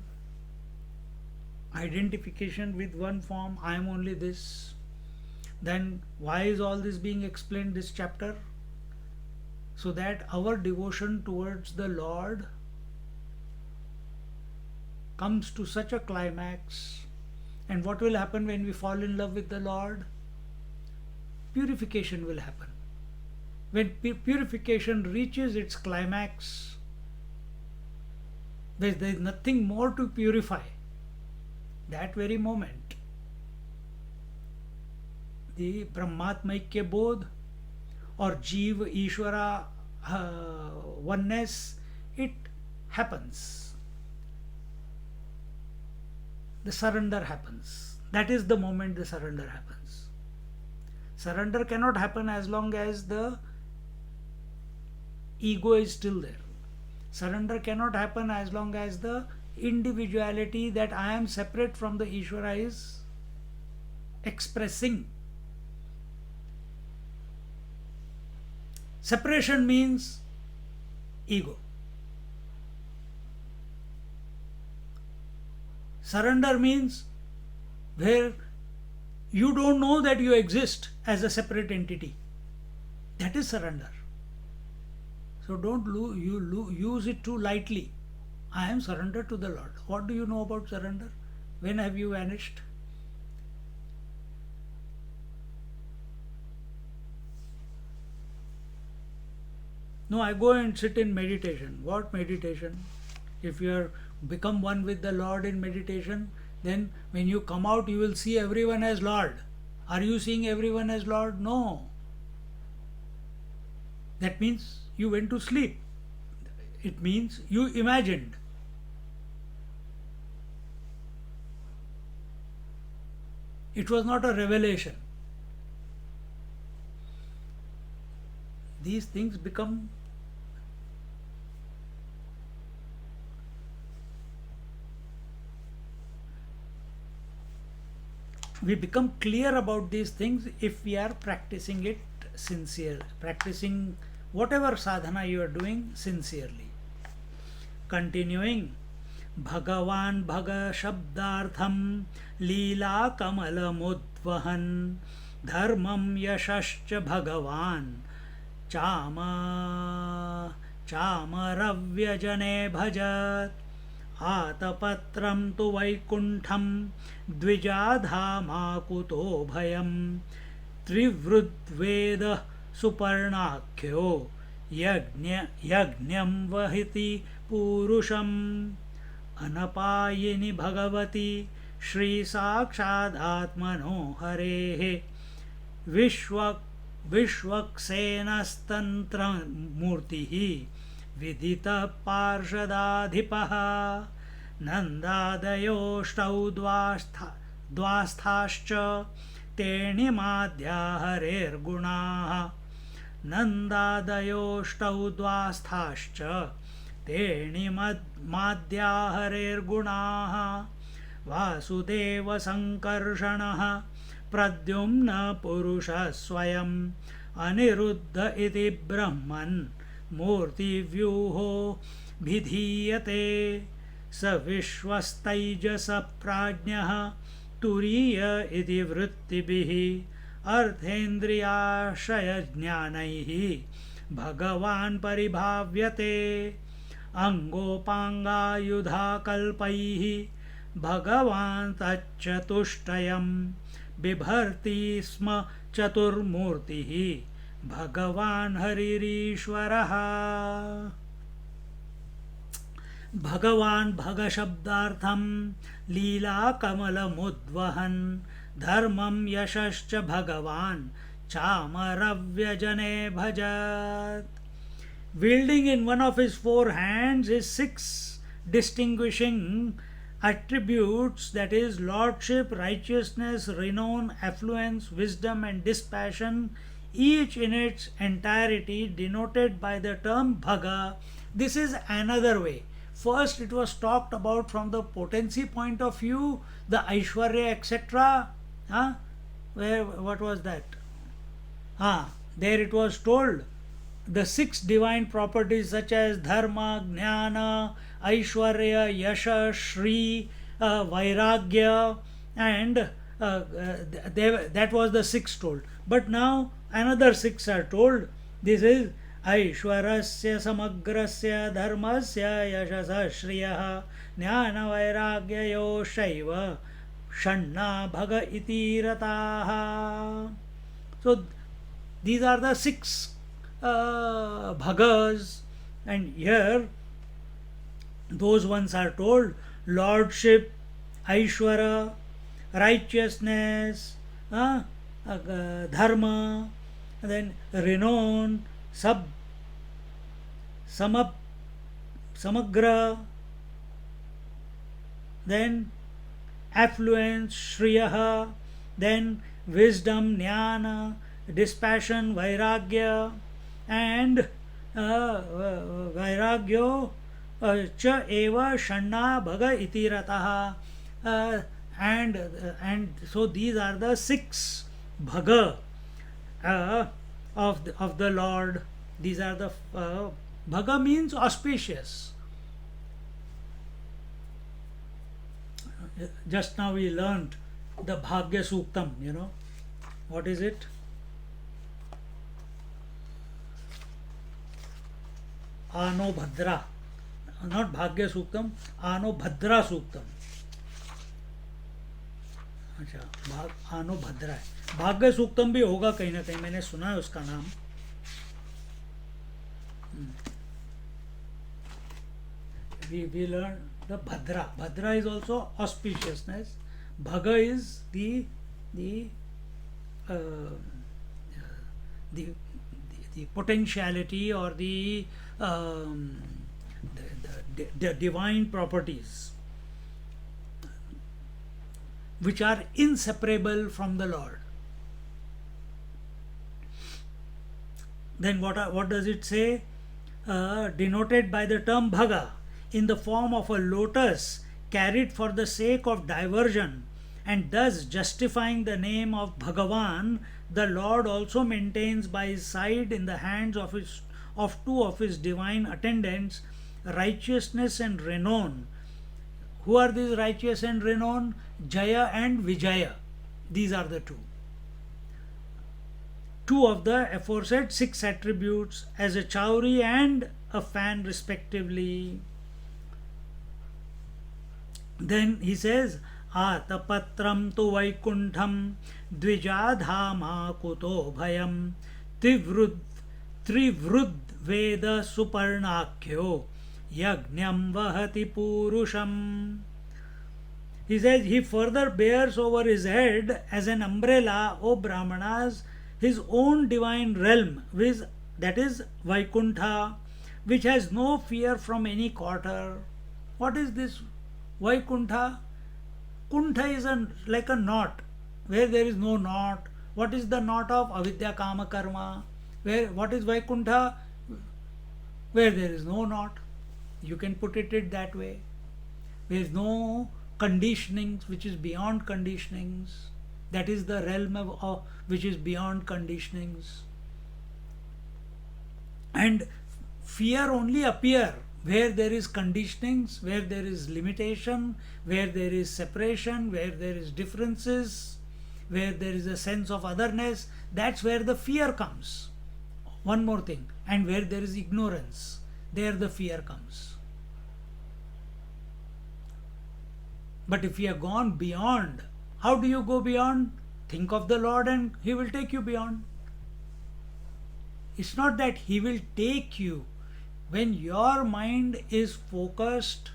Identification with one form, I am only this. Then why is all this being explained this chapter? So that our devotion towards the Lord comes to such a climax. And what will happen when we fall in love with the Lord? Purification will happen. When purification reaches its climax, there is nothing more to purify. That very moment, the Brahmatmaikya Bodh or Jeev Ishvara oneness, it happens. the surrender happens. That is the moment the surrender happens. Surrender cannot happen as long as the ego is still there. Surrender cannot happen as long as the individuality that I am separate from the Ishvara is expressing. Separation means ego. Surrender means where you don't know that you exist as a separate entity. That is surrender. So don't use it too lightly. I am surrendered to the Lord. What do you know about surrender? When have you vanished? No, I go and sit in meditation. What meditation? If you are become one with the Lord in meditation, then when you come out, you will see everyone as Lord. Are you seeing everyone as Lord? No. That means you went to sleep. It means you imagined. It was not a revelation. These things become we become clear about these things if we are practicing it sincerely, practicing whatever sadhana you are doing sincerely. Continuing, Bhagavan Bhaga Shabdartham Leela Kamala Mudvahan Dharmam Yashascha Bhagavan Chamaravya Bhajat Atapatram tu Vaikuntham Dvijadhamakuto Bhayam Trivrudveda Suparnakhyo Yajñam Vahiti Purusham Anapayini Bhagavati Shri Sakshadhatmano Harehe Vishwaksenastantra Murtihi Vidita Parshadadhipaha Nandadayoštau dvasthascha Tenimadhya Harer Gunaha Nandadayoštau dvasthascha Tenimadhya Harer Gunaha Vasudeva Sankarshanaha Pradyumna Purusha Swayam Aniruddha iti Brahman Murti Vyuho Bhidhiyate Sa Vishwastaijasa Prajnaha Turiya iti Vrittibhihi Arthendriyashaya Jnanaihi Bhagavan Paribhavyate Angopanga Yudha Kalpaihi Bhagavan Tachatustayam Bibharti Sma Chaturmurtihi Bhagavan Haririshwaraha. Bhagavan Bhaga Shabdartham Leela Kamala Mudvahan Dharmam Yashascha Bhagavan Chamaravya Bhajat. Wielding in one of his four hands his six distinguishing attributes, that is, lordship, righteousness, renown, affluence, wisdom, and dispassion, each in its entirety denoted by the term Bhaga. This is another way. First, it was talked about from the potency point of view, the Aishwarya, etc. What was that? There it was told the six divine properties such as Dharma, Jnana, Aishwarya, Yasha, Shri, Vairagya, and that was the six told. But now another six are told. This is Aishwarasya Samagrasya Dharmasya Yashasa Shriyah Jnana Vairagyayo Shaiva Shanna Bhaga Iti Rataha. So these are the six bhagas, and here those ones are told: lordship, Aishwara, righteousness, dharma, then renown, samagra, then affluence, Shriyaha, then wisdom, Jnana, dispassion, Vairagya, and Vairagyo cha eva Shanna Bhaga iti Rataha. Uh, and so these are the six Bhaga uh, of the Lord. These are the Bhaga means auspicious. Just now we learnt the Bhagya Suktam, you know. What is it? Ano Bhadra. Not Bhagya Suktam, Ano Bhadra Suktam. अच्छा, आनो भद्रा है. भाग्य सूक्तम भी होगा कहीं ना कहीं, मैंने सुना है उसका नाम. We learn the Bhadra. Bhadra is also auspiciousness. Bhaga is the uh, the potentiality or the divine properties which are inseparable from the Lord. Then what does it say? Denoted by the term Bhaga, in the form of a lotus carried for the sake of diversion, and thus justifying the name of Bhagavan, the Lord also maintains by his side in the hands of two of his divine attendants righteousness and renown. Who are these righteous and renown? Jaya and Vijaya. These are the two. Two of the aforesaid six attributes as a chauri and a fan respectively. Then he says, Atapatram tu vaikuntham dvijadhama kuto bhayam trivrud veda suparnakyo yagnyam vahati purusham. He says, he further bears over his head as an umbrella, O Brahmanas, his own divine realm, that is Vaikuntha, which has no fear from any quarter. What is this Vaikuntha? Kuntha is like a knot, where there is no knot. What is the knot of avidya kama karma? What is Vaikuntha? Where there is no knot. You can put it that way. There is no conditionings which is beyond conditionings. That is the realm of which is beyond conditionings. And fear only appear where there is conditionings, where there is limitation, where there is separation, where there is differences, where there is a sense of otherness. That's where the fear comes. One more thing, and where there is ignorance, there the fear comes. But if you have gone beyond, how do you go beyond? Think of the Lord and He will take you beyond. It's not that He will take you. When your mind is focused,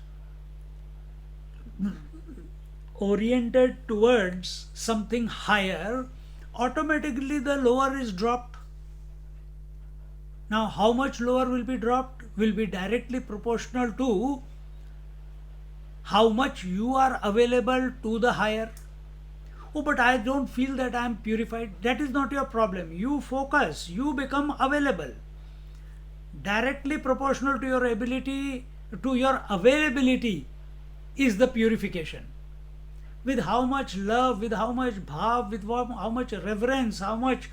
oriented towards something higher, automatically the lower is dropped. Now, how much lower will be dropped will be directly proportional to how much you are available to the higher. Oh, but I don't feel that I am purified. That is not your problem. You focus, you become available. Directly proportional to your ability, to your availability is the purification. With how much love, with how much bhav, with how much reverence, how much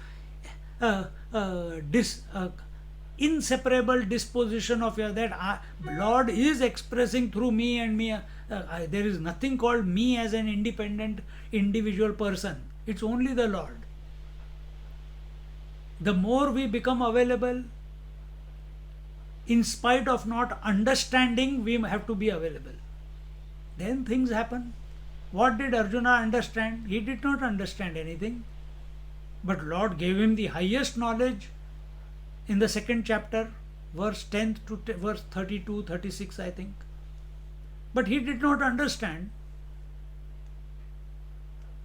inseparable disposition of your that Lord is expressing through me and me. There is nothing called me as an independent individual person. It's only the Lord. The more we become available, in spite of not understanding, we have to be available. Then things happen. What did Arjuna understand? He did not understand anything. But Lord gave him the highest knowledge in the second chapter, verse 10 to verse 32, 36, I think. But he did not understand.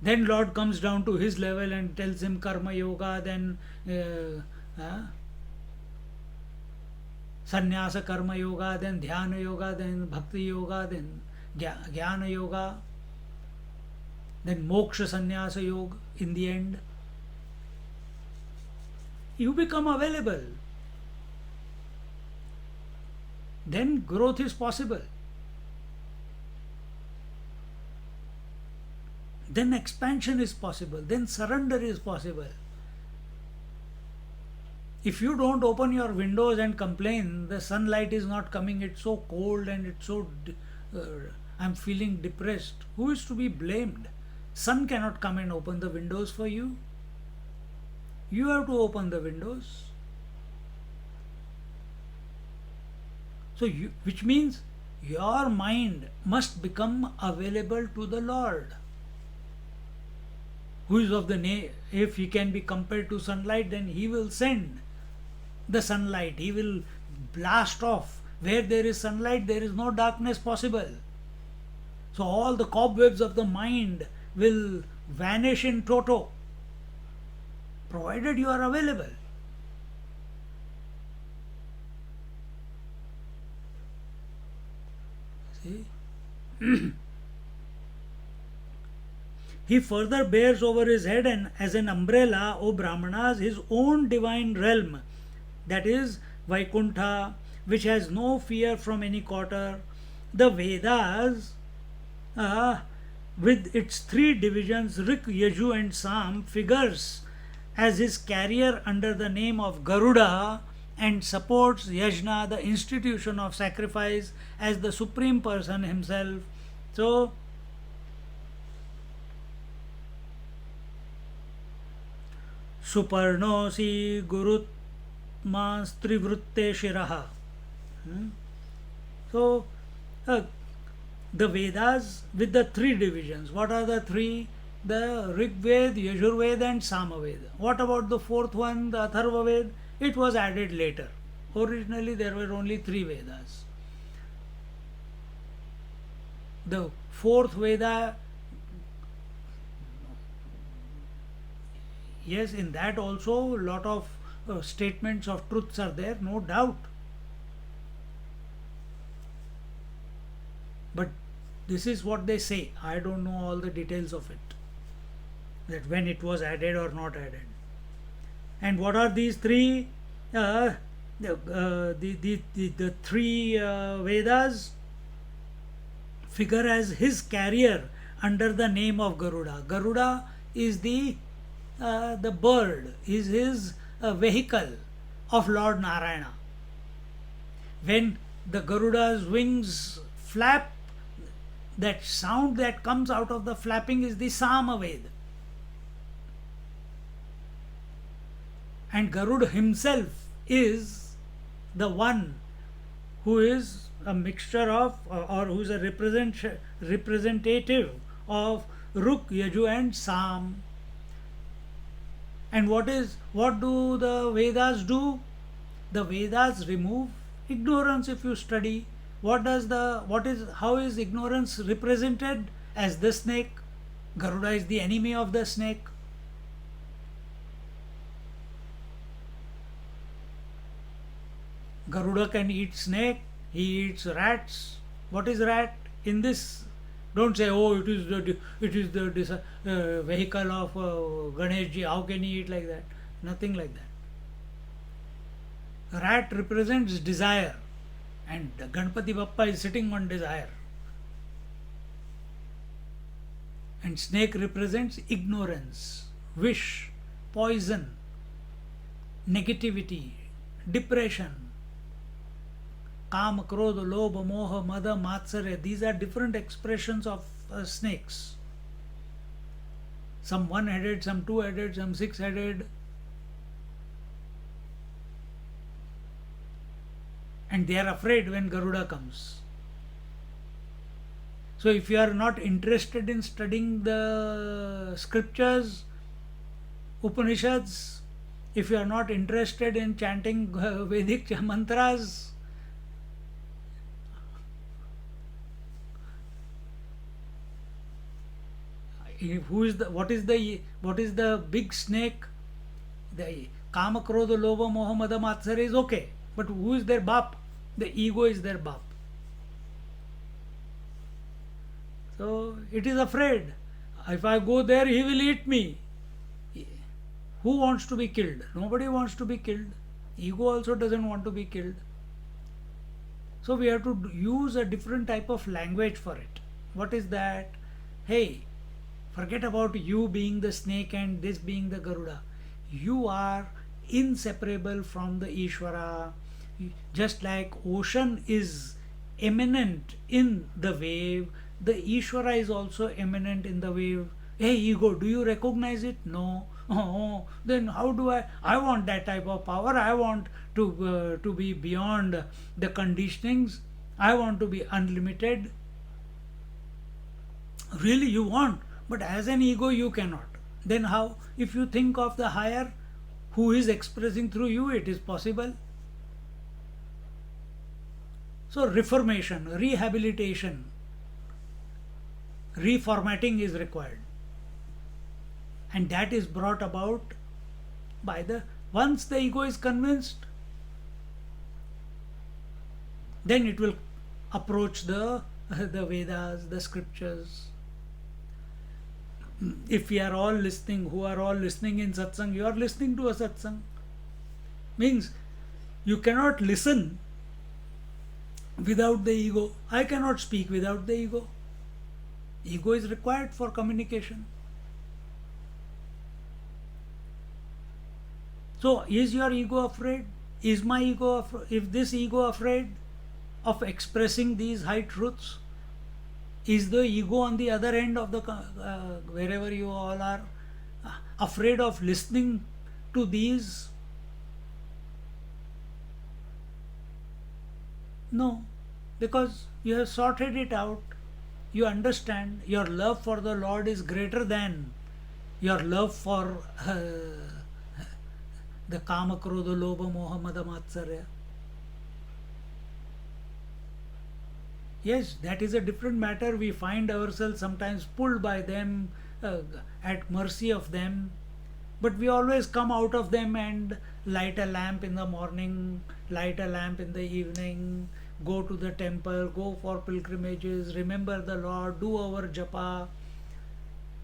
Then Lord comes down to his level and tells him karma yoga, then sannyasa karma yoga, then dhyana yoga, then bhakti yoga, then jnana yoga. then moksha sannyasa yoga in the end. You become available. Then growth is possible. Then expansion is possible. Then surrender is possible. If you don't open your windows and complain, the sunlight is not coming, it's so cold and it's so, I'm feeling depressed. Who is to be blamed? Sun cannot come and open the windows for you. You have to open the windows. So, which means your mind must become available to the Lord, who is of the name. If he can be compared to sunlight, then he will send the sunlight. He will blast off. Where there is sunlight, there is no darkness possible. So all the cobwebs of the mind will vanish in toto, provided you are available. See? He further bears over his head and as an umbrella, O Brahmanas, his own divine realm, that is Vaikuntha, which has no fear from any quarter. The Vedas, with its three divisions, Rik, Yaju and Sam, figures as his carrier under the name of Garuda and supports Yajna, the institution of sacrifice, as the Supreme Person himself. So, Suparnosi Gurutmas Trivrutte Shiraha. So, the Vedas with the three divisions. What are the three? The Rig Veda, Yajurveda and Samaveda. What about the fourth one, the Atharva Veda? It was added later. Originally there were only three Vedas. The fourth Veda, yes, in that also a lot of statements of truths are there, no doubt. But this is what they say. I don't know all the details of it, that when it was added or not added. And what are these three? The three Vedas figure as his carrier under the name of Garuda. Garuda is the bird, is his vehicle of Lord Narayana. When the Garuda's wings flap, that sound that comes out of the flapping is the Samaveda. And Garuda himself is the one who is a mixture of, or who is a representative of Ruk, Yaju and Sam. And what do the Vedas do? The Vedas remove ignorance if you study. How is ignorance represented? As the snake. Garuda is the enemy of the snake. Garuda can eat snake, he eats rats. What is rat? In this, don't say, oh, it is the vehicle of Ganeshji. How can he eat like that? Nothing like that. Rat represents desire, and Ganpati Bappa is sitting on desire. And snake represents ignorance, wish, poison, negativity, depression. Kam, Krodha, Lobha, Moha, Mada, Matsarya. These are different expressions of snakes. Some one-headed, some two-headed, some six-headed. And they are afraid when Garuda comes. So if you are not interested in studying the scriptures, Upanishads, if you are not interested in chanting Vedic mantras, what is the big snake? The Kama, Krodha, Lobha, Moha, Mada, Matsarya is okay, but who is their bap? The ego is their bap. So it is afraid. If I go there, he will eat me. Who wants to be killed? Nobody wants to be killed. Ego also doesn't want to be killed. So we have to use a different type of language for it. What is that? Hey, forget about you being the snake and this being the Garuda. You are inseparable from the Ishvara. Just like ocean is eminent in the wave, the Ishvara is also eminent in the wave. Hey ego, do you recognize it? No. Oh, then how do I want that type of power. I want to be beyond the conditionings. I want to be unlimited. Really you want, but as an ego you cannot. Then how? If you think of the higher who is expressing through you, it is possible. So reformation, rehabilitation, reformatting is required. And that is brought about by the, once the ego is convinced, then it will approach the Vedas, the scriptures. If we are all listening, who are all listening in satsang, you are listening to a satsang. Means you cannot listen without the ego. I cannot speak without the ego. Ego is required for communication. So is your ego afraid? Is my ego afraid? If this ego afraid of expressing these high truths, is the ego on the other end of the wherever you all are afraid of listening to these? No, because you have sorted it out. You understand your love for the Lord is greater than your love for the Kama, Krodha, Lobha, Moha, Mada, Matsarya. Yes, that is a different matter. We find ourselves sometimes pulled by them, at mercy of them, but we always come out of them and light a lamp in the morning, light a lamp in the evening, go to the temple, go for pilgrimages, remember the Lord, do our japa.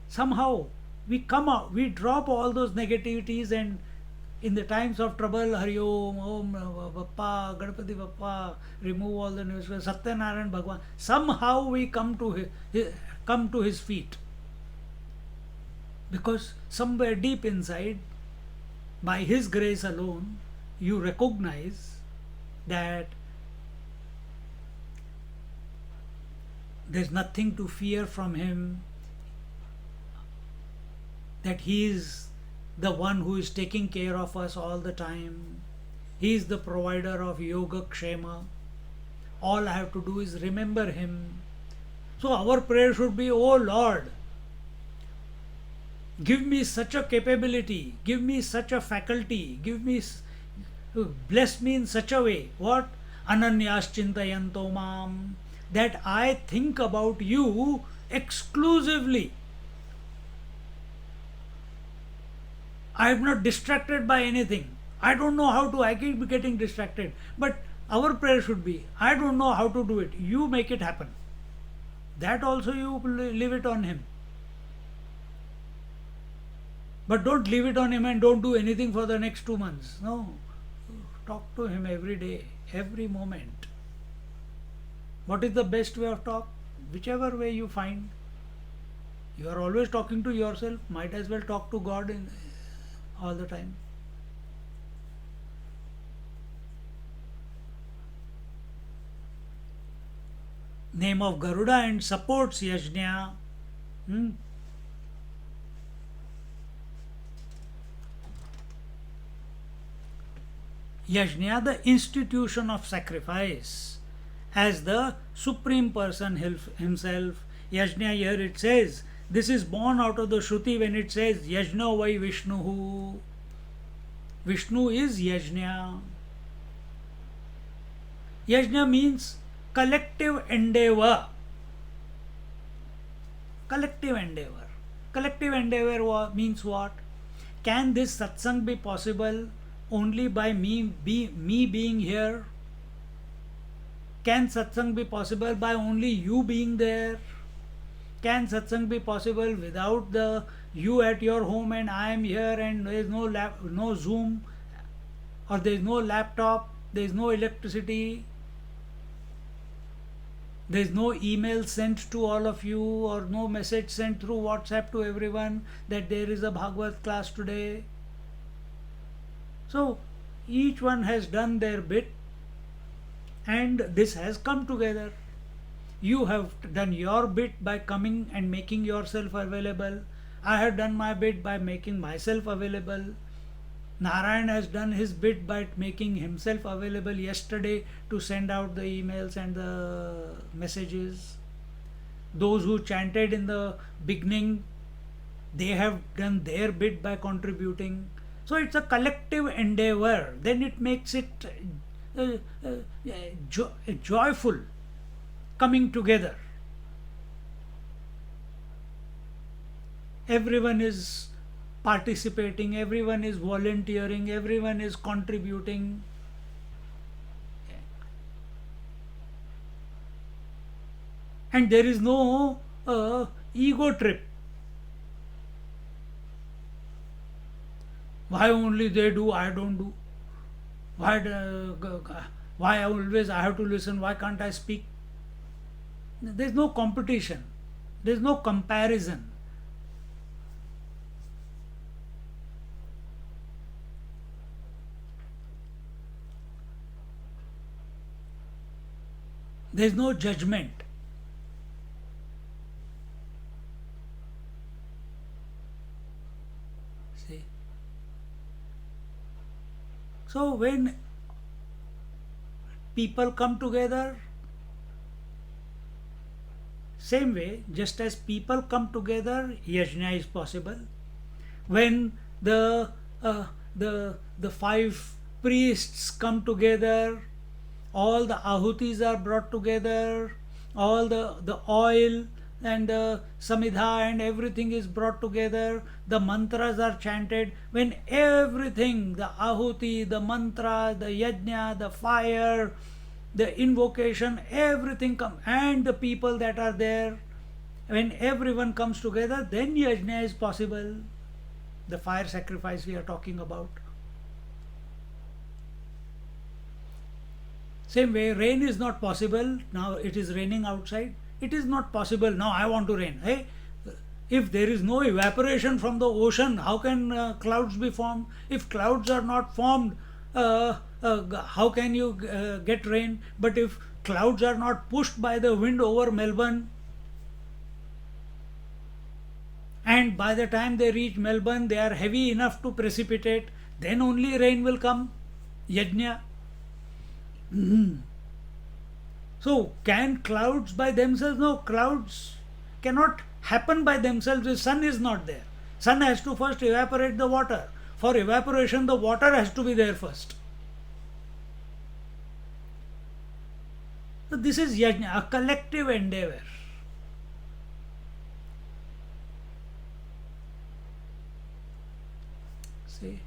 Somehow we come out, we drop all those negativities, and in the times of trouble, Hari Om, Om Bappa, Ganapati Bappa, remove all the news, Satyanarayan Bhagwan. Somehow we come to his feet. Because somewhere deep inside, by his grace alone, you recognize that there's nothing to fear from him, that he is the one who is taking care of us all the time. He is the provider of yoga kshema. All I have to do is remember him. So our prayer should be, oh Lord, give me such a capability, give me such a faculty, bless me in such a way. What? Ananyas chintayanto mam, that I think about you exclusively. I am not distracted by anything. I don't know how to, I keep getting distracted. But our prayer should be, I don't know how to do it. You make it happen. That also you leave it on him. But don't leave it on him and don't do anything for the next 2 months. No. Talk to him every day, every moment. What is the best way of talk? Whichever way you find. You are always talking to yourself. Might as well talk to God all the time. Name of Garuda and supports Yajna. Yajna, the institution of sacrifice, as the Supreme Person himself. Yajna, here it says, this is born out of the Shruti when it says Yajna vai Vishnuhu. Vishnu is Yajna. Yajna means collective endeavor. Collective endeavor. Collective endeavor means what? Can this satsang be possible only by me being here? Can satsang be possible by only you being there? can satsang be possible without the you at your home and I am here and there is no Zoom, or there is no laptop, there is no electricity, there is no email sent to all of you, or no message sent through WhatsApp to everyone that there is a Bhagavad class today. So each one has done their bit and this has come together. You have done your bit by coming and making yourself available. I have done my bit by making myself available. Narayan has done his bit by making himself available yesterday to send out the emails and the messages. Those who chanted in the beginning, they have done their bit by contributing. So it's a collective endeavor. Then it makes it uh, joyful, coming together. Everyone is participating, everyone is volunteering, everyone is contributing. And there is no ego trip. Why only they do, I don't do? Why always I have to listen? Why can't I speak? There is no competition. There is no comparison. There is no judgment. See? So when people come together, same way, just as people come together, yajna is possible. When the five priests come together, all the ahutis are brought together, all the oil and the samidha and everything is brought together, the mantras are chanted. When everything, the ahuti, the mantra, the yajna, the fire, the invocation, everything comes, and the people that are there, when everyone comes together, then yajna is possible. The fire sacrifice we are talking about. Same way, rain is not possible. Now it is raining outside. It is not possible. Now I want to rain. Hey, if there is no evaporation from the ocean, how can clouds be formed? If clouds are not formed, how can you get rain? But if clouds are not pushed by the wind over Melbourne, and by the time they reach Melbourne, they are heavy enough to precipitate, then only rain will come. Yajna. So, can clouds by themselves? No, clouds cannot happen by themselves if sun is not there. Sun has to first evaporate the water. For evaporation, the water has to be there first. So, this is yajna, a collective endeavor. See?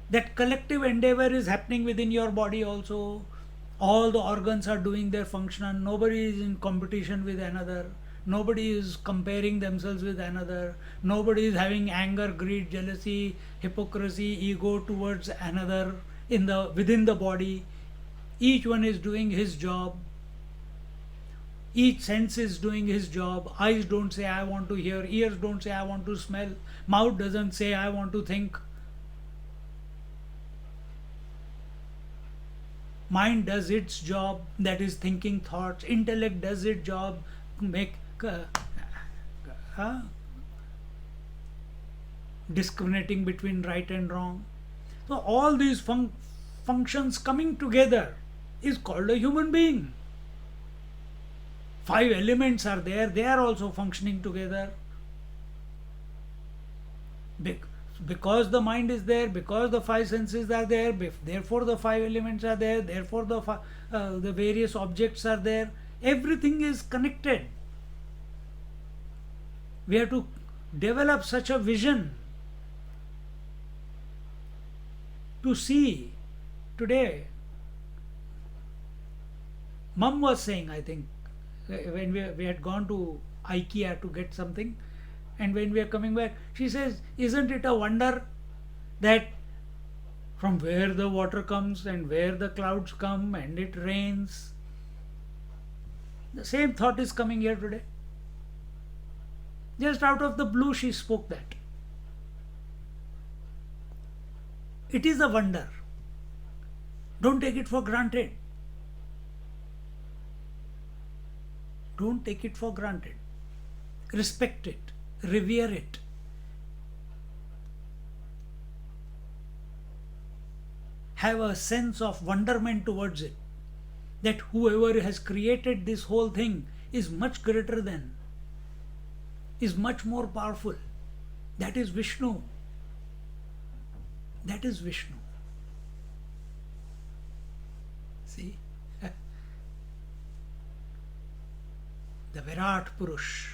That collective endeavor is happening within your body also. All the organs are doing their function. Nobody is in competition with another. Nobody is comparing themselves with another. Nobody is having anger, greed, jealousy, hypocrisy, ego towards another within the body. Each one is doing his job. Each sense is doing his job. Eyes don't say I want to hear. Ears don't say I want to smell. Mouth doesn't say I want to think. Mind does its job, that is thinking thoughts. Intellect does its job, discriminating between right and wrong. So all these functions coming together is called a human being. Five elements are there, they are also functioning together. Because the mind is there, because the five senses are there, therefore the five elements are there, therefore the various objects are there. Everything is connected. We have to develop such a vision to see. Today, Mum was saying, I think, when we had gone to IKEA to get something. And when we are coming back, she says, "Isn't it a wonder that from where the water comes and where the clouds come and it rains?" The same thought is coming here today. Just out of the blue, she spoke that. It is a wonder. Don't take it for granted. Don't take it for granted. Respect it. Revere it. Have a sense of wonderment towards it. That whoever has created this whole thing is much greater than, is much more powerful. That is Vishnu. That is Vishnu. See? The Virat Purush.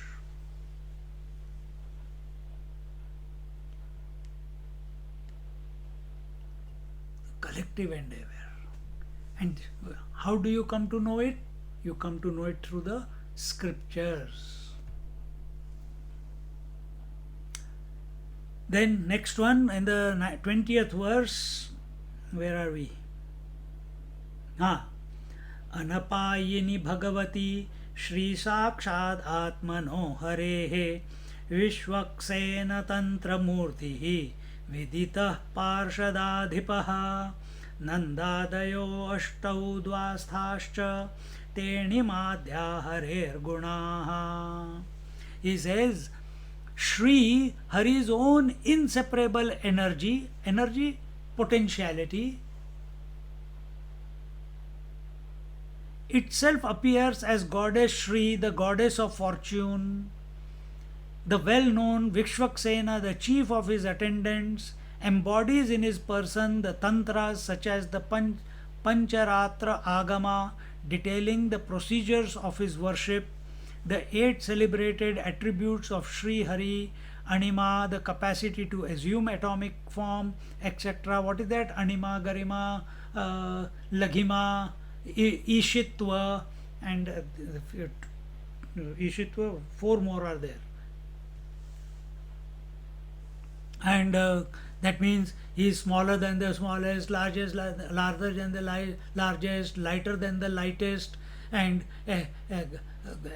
Collective endeavor. And how do you come to know it? You come to know it through the scriptures. Then next one, in the 20th verse, where are we? Anapayini Bhagavati Shri Sakshad Atmano Harehe Vishwaksena Tantra Murtihi Viditah Parshadadhipaha Nandadayo Ashtau Dvasthascha Tenimadhya Harer Gunaha. He says, Shri, Hari's own inseparable energy, potentiality, itself appears as goddess Shri, the goddess of fortune. The well-known Vishwaksena, the chief of his attendants, embodies in his person the tantras such as the Pancharatra Agama, detailing the procedures of his worship, the 8 celebrated attributes of Sri Hari, Anima, the capacity to assume atomic form, etc. What is that? Anima, Garima, Laghima, Ishitva, and Ishitva, 4 more are there. And that means he is smaller than the smallest, larger than the largest, lighter than the lightest, and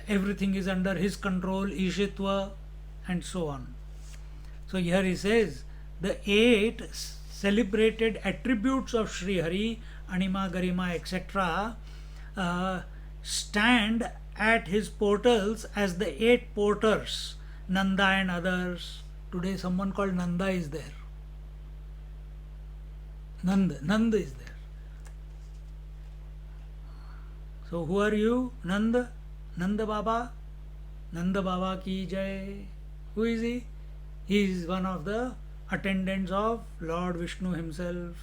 everything is under his control, Ishitva, and so on. So here he says, the 8 celebrated attributes of Sri Hari, Anima, Garima, etc., stand at his portals as the 8 porters, Nanda and others. Today someone called Nanda is there. Nanda is there. So who are you? Nanda? Nanda Baba? Nanda Baba ki jai. Who is he? He is one of the attendants of Lord Vishnu himself.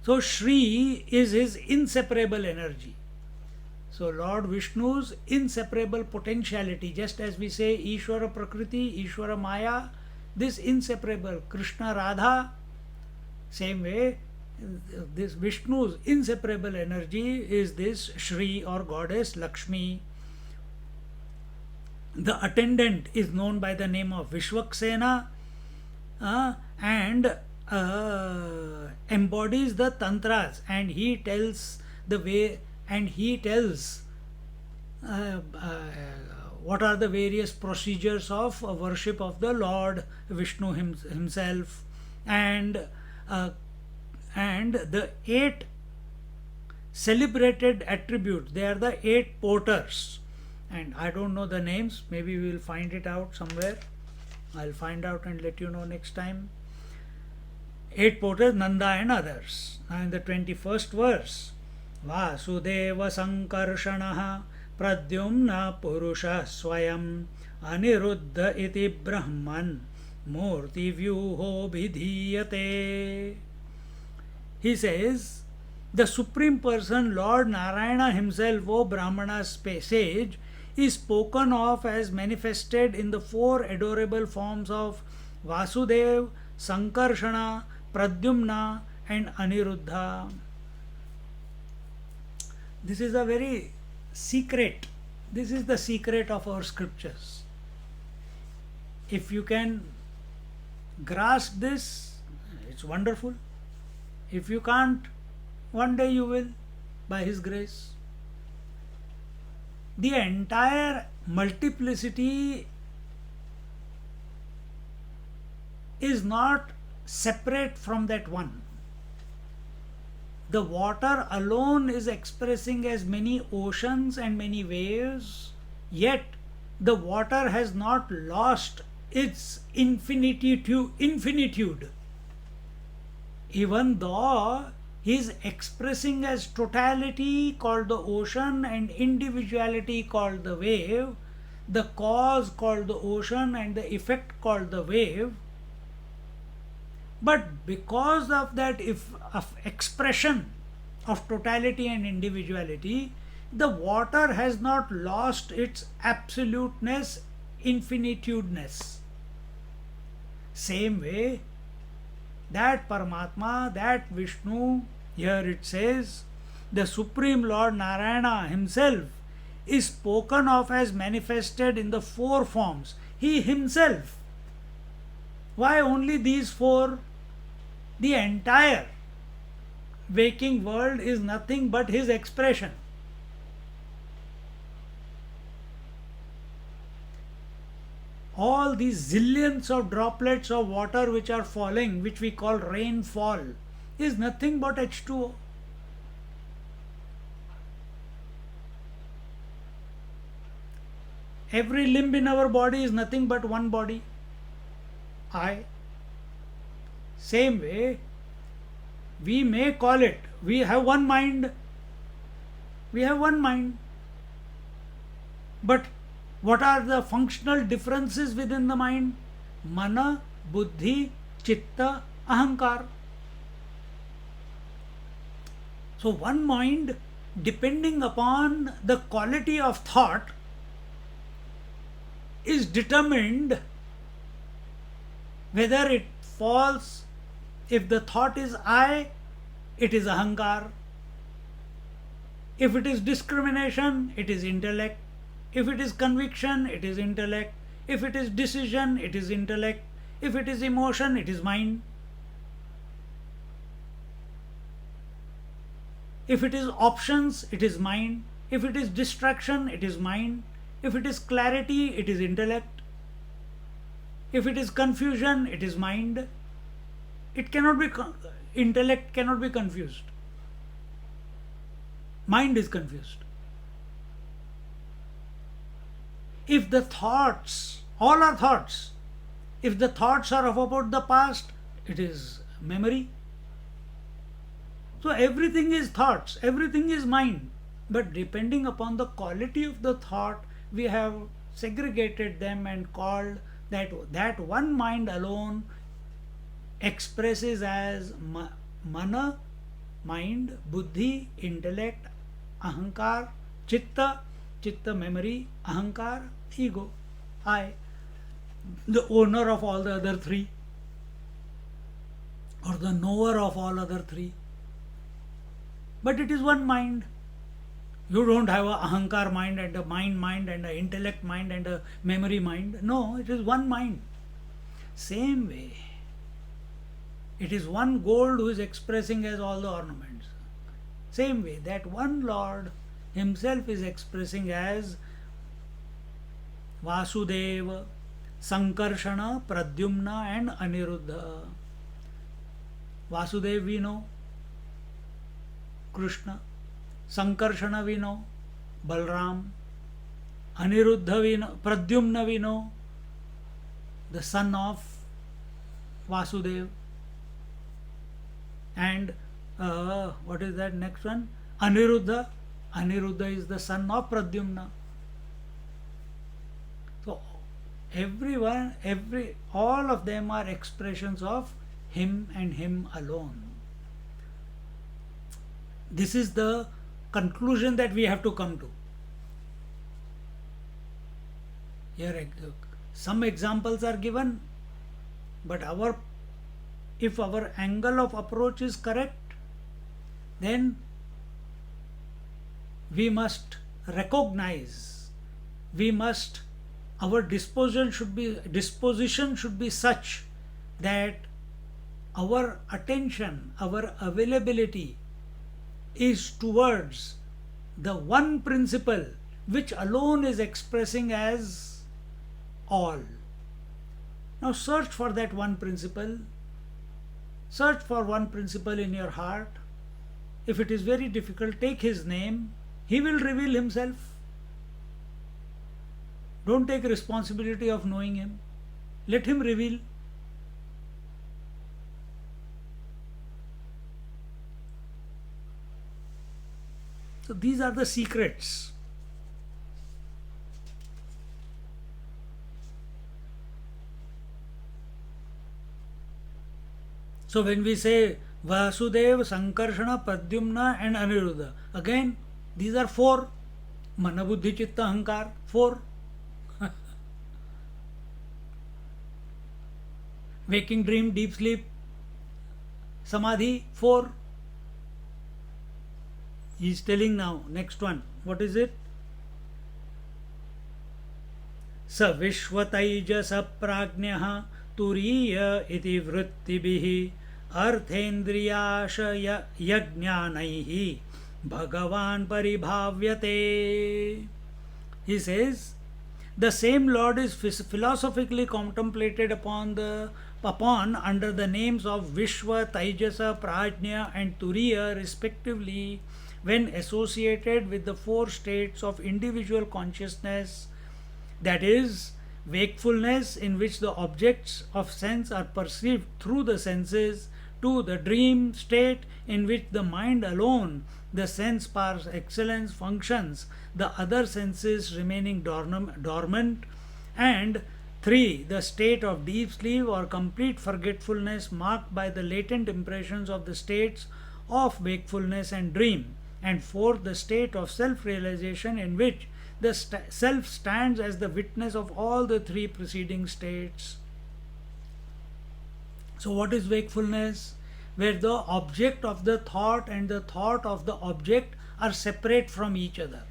So Shri is his inseparable energy. So Lord Vishnu's inseparable potentiality, just as we say Ishvara Prakriti, Ishvara Maya, this inseparable Krishna Radha, same way, this Vishnu's inseparable energy is this Shri or goddess Lakshmi. The attendant is known by the name of Vishwaksena and embodies the tantras, and he tells the way, and he tells what are the various procedures of worship of the Lord Vishnu himself, and the 8 celebrated attributes. They are the 8 porters, and I don't know the names. Maybe we will find it out somewhere. I'll find out and let you know next time. 8 porters, Nanda and others. Now in the 21st verse, Vasudeva Sankarshanaha Pradyumna Purusha Swayam Aniruddha iti Brahman Murti Vyuho Bidhiyate. He says, the Supreme Person, Lord Narayana himself, O Brahmana sage, is spoken of as manifested in the 4 adorable forms of Vasudeva, Sankarshana, Pradyumna and Aniruddha. This is a very secret. This is the secret of our scriptures. If you can grasp this, it's wonderful. If you can't, one day you will, by His grace. The entire multiplicity is not separate from that one. The water alone is expressing as many oceans and many waves, yet the water has not lost its infinitude. Even though he is expressing as totality called the ocean and individuality called the wave, the cause called the ocean and the effect called the wave, but because of that of expression of totality and individuality, the water has not lost its absoluteness, infinitudeness. Same way, that Paramatma, that Vishnu, here it says, the Supreme Lord Narayana himself is spoken of as manifested in the four forms. He himself. Why only these four? The entire waking world is nothing but his expression. All these zillions of droplets of water which are falling, which we call rainfall, is nothing but H2O. Every limb in our body is nothing but one body, I. Same way, we may call it, we have one mind. We have one mind. But what are the functional differences within the mind? Mana, Buddhi, Chitta, Ahankar. So one mind, depending upon the quality of thought, is determined whether it falls. If the thought is I, it is Ahankar. If it is discrimination, it is intellect. If it is conviction, it is intellect. If it is decision, it is intellect. If it is emotion, it is mind. If it is options, it is mind. If it is distraction, it is mind. If it is clarity, it is intellect. If it is confusion, it is mind. It cannot be, intellect cannot be confused. Mind is confused. If the thoughts, all are thoughts, if the thoughts are about the past, it is memory. So everything is thoughts, everything is mind. But depending upon the quality of the thought, we have segregated them and called that one mind alone expresses as mana, mind, buddhi, intellect, ahankar, chitta, memory, ahankar, ego, I, the owner of all the other three, or the knower of all other three. But it is one mind. You don't have a ahankar mind and a mind and a intellect mind and a memory mind. No, it is one mind. Same way, it is one gold who is expressing as all the ornaments. Same way, that one Lord himself is expressing as Vasudeva, Sankarshana, Pradyumna and Aniruddha. Vasudeva we know, Krishna. Sankarshana we know, Balram. Aniruddha we know, Pradyumna we know, the son of Vasudeva. And what is that next one? Aniruddha. Aniruddha is the son of Pradyumna. So all of them are expressions of him and him alone. This is the conclusion that we have to come to. Here some examples are given, but if our angle of approach is correct, then we must recognize, we must, our disposition should be such that our attention, our availability is towards the one principle which alone is expressing as all. Now search for that one principle. Search for one principle in your heart. If it is very difficult, take his name. He will reveal himself. Don't take responsibility of knowing him. Let him reveal. So these are the secrets. So when we say Vasudeva, Sankarshana, Pradyumna and Aniruddha, again these are four. Mana, Buddhi, Chitta, Ahankar, four. Waking, dream, deep sleep, Samadhi, four. He is telling now, next one. What is it? Sa Vishwataija Prajnyaha Turiya iti Vrittibhihi Arthendriyashaya Yajnanaihi Bhagavan Paribhavyate. He says, the same Lord is philosophically contemplated upon under the names of Vishwa, Taijasa, Prajna and Turiya respectively when associated with the four states of individual consciousness, that is, wakefulness in which the objects of sense are perceived through the senses, to the dream state in which the mind alone, the sense par excellence, functions, the other senses remaining dormant, and 3. The state of deep sleep or complete forgetfulness marked by the latent impressions of the states of wakefulness and dream, and 4. The state of self-realization in which the self stands as the witness of all the 3 preceding states. So what is wakefulness? Where the object of the thought and the thought of the object are separate from each other.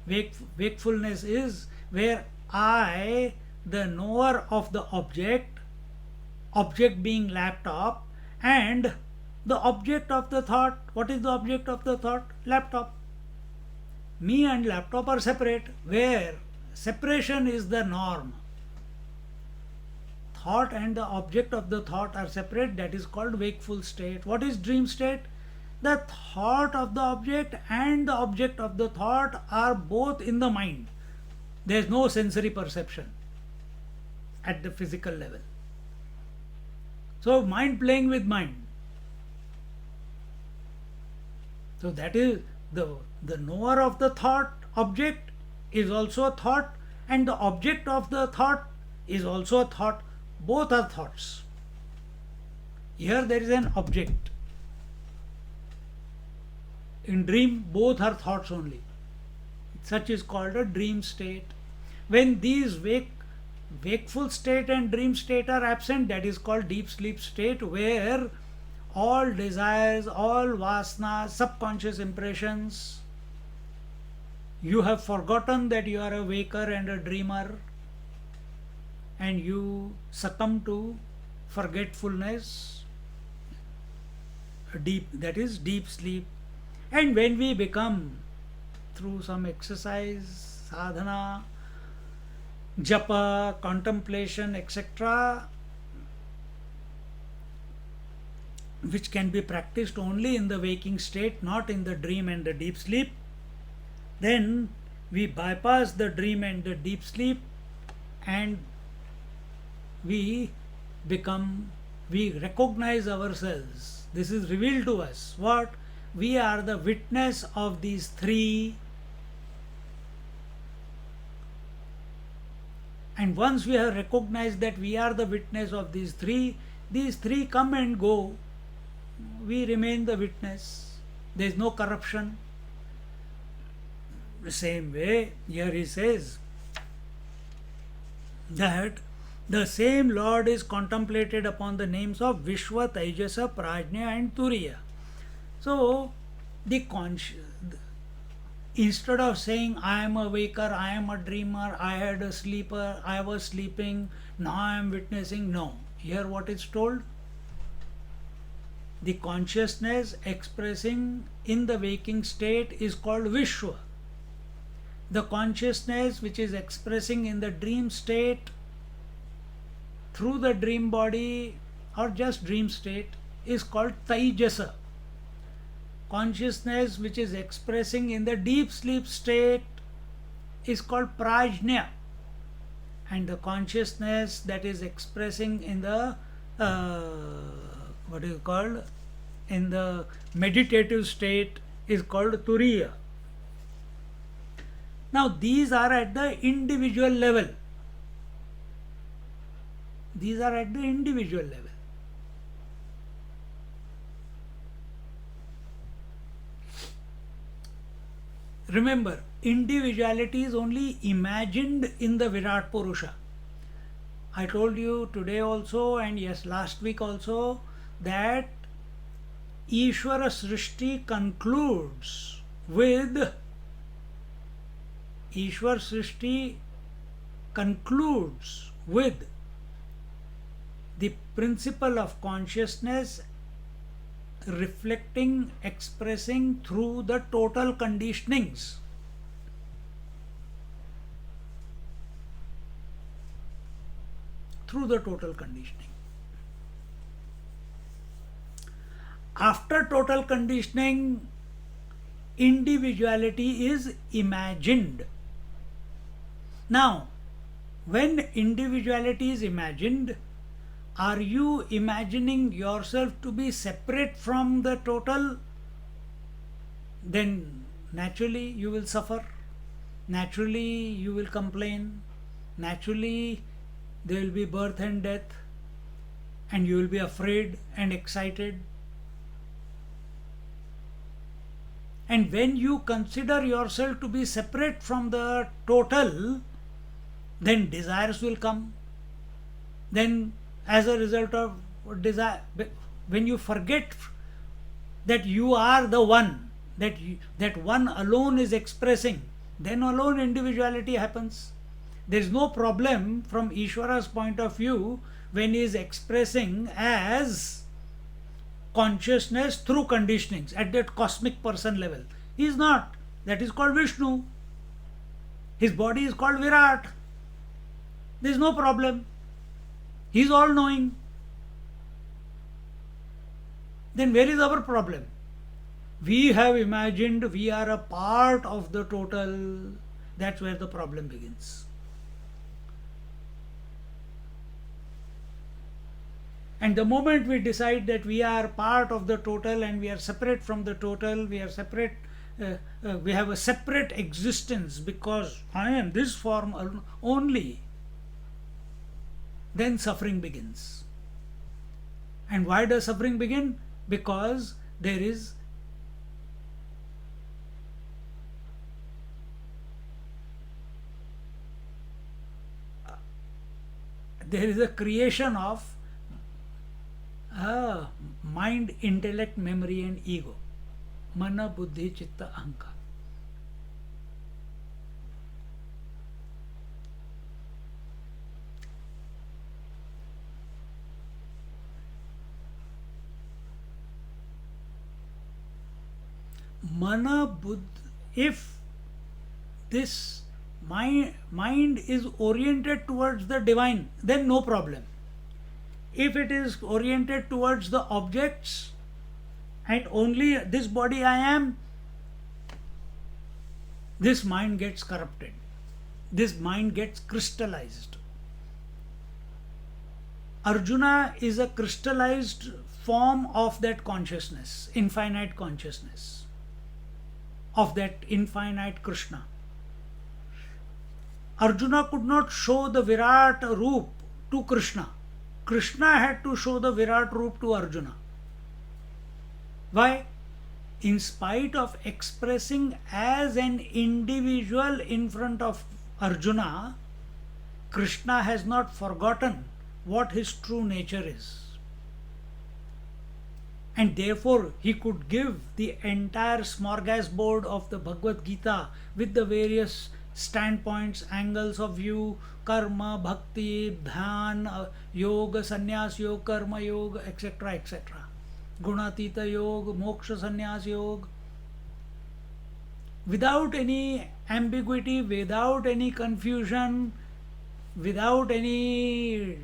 Wakefulness is where I, the knower of the object being laptop, and the object of the thought. What is the object of the thought? Laptop. Me and laptop are separate, where separation is the norm. Thought and the object of the thought are separate, that is called wakeful state. What is dream state? The thought of the object and the object of the thought are both in the mind. There is no sensory perception at the physical level. So mind playing with mind. So that is the knower of the thought object is also a thought, and the object of the thought is also a thought. Both are thoughts. Here there is an object. In dream, both are thoughts only. Such is called a dream state. When these wakeful state and dream state are absent, that is called deep sleep state, where all desires, all vasanas, subconscious impressions, you have forgotten that you are a waker and a dreamer, and you succumb to forgetfulness, that is deep sleep. And when we become, through some exercise, sadhana, japa, contemplation, etc., which can be practiced only in the waking state, not in the dream and the deep sleep, then we bypass the dream and the deep sleep, and we recognize ourselves. This is revealed to us. What? We are the witness of these 3. And once we have recognized that we are the witness of these 3 come and go. We remain the witness. There is no corruption. The same way, here he says that the same Lord is contemplated upon the names of Vishwa, Taijasa, Prajna and Turiya. So, instead of saying I am a waker, I am a dreamer, I had a sleeper, I was sleeping, now I am witnessing, no. Here what is told? The consciousness expressing in the waking state is called Vishwa. The consciousness which is expressing in the dream state through the dream body or just dream state is called Taijasa. Consciousness which is expressing in the deep sleep state is called Prajna. And the consciousness that is expressing in the in the meditative state is called Turiya. Now these are at the individual level. These are at the individual level. Remember, individuality is only imagined in the Virat Purusha. I told you today also, and yes, last week also, that Ishvara Srishti concludes with the principle of consciousness reflecting, expressing through the total conditionings. Through the total conditioning. After total conditioning, individuality is imagined. Now, when individuality is imagined, are you imagining yourself to be separate from the total? Then naturally you will suffer, naturally you will complain, naturally there will be birth and death, and you will be afraid and excited. And when you consider yourself to be separate from the total, then desires will come. Then as a result of desire, when you forget that you are the one, that one alone is expressing, then alone individuality happens. There is no problem from Ishvara's point of view when he is expressing as consciousness through conditionings at that cosmic person level. He is not. That is called Vishnu. His body is called Virat. There is no problem. He is all knowing. Then where is our problem? We have imagined we are a part of the total. That's where the problem begins. And the moment we decide that we are part of the total and we are separate from the total, we are separate, we have a separate existence because I am this form only, then suffering begins. And why does suffering begin? Because there is a creation of mind, intellect, memory and ego. Mana, buddhi, chitta, ahankar. Mana, buddhi, if this mind is oriented towards the divine, then no problem. If it is oriented towards the objects and only this body I am, this mind gets corrupted. This mind gets crystallized. Arjuna is a crystallized form of that consciousness, infinite consciousness, of that infinite Krishna. Arjuna could not show the Virat Roop to Krishna. Krishna had to show the Virat Roop to Arjuna. Why? In spite of expressing as an individual in front of Arjuna, Krishna has not forgotten what his true nature is. And therefore he could give the entire smorgasbord of the Bhagavad Gita with the various standpoints, angles of view, karma, bhakti, dhyan, yoga, sannyas yoga, karma yoga, etc., etc. Gunatita yoga, moksha sannyas yoga, without any ambiguity, without any confusion, without any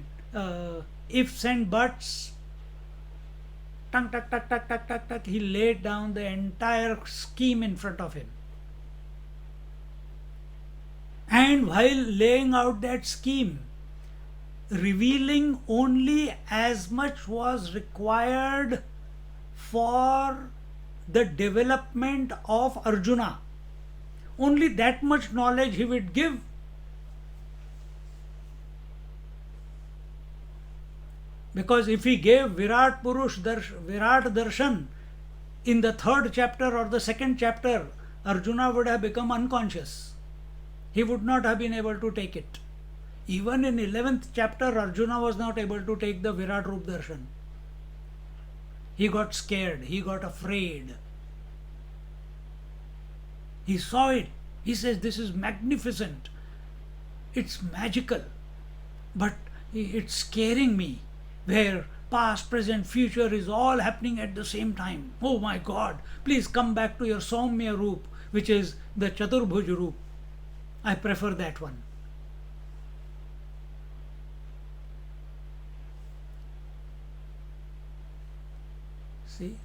ifs and buts. Tuck, tuck, tuck, tuck, tuck, tuck, tuck, he laid down the entire scheme in front of him. And while laying out that scheme, revealing only as much was required for the development of Arjuna. Only that much knowledge he would give. Because if he gave Virat Darshan in the 3rd chapter or the 2nd chapter, Arjuna would have become unconscious. He would not have been able to take it. Even in 11th chapter, Arjuna was not able to take the Virat Roop Darshan. He got scared, he got afraid. He saw it. He says, this is magnificent. It's magical. But it's scaring me. Where past, present, future is all happening at the same time. Oh my God, please come back to your Saumya Roop, which is the Chaturbhuj Roop. I prefer that one. See?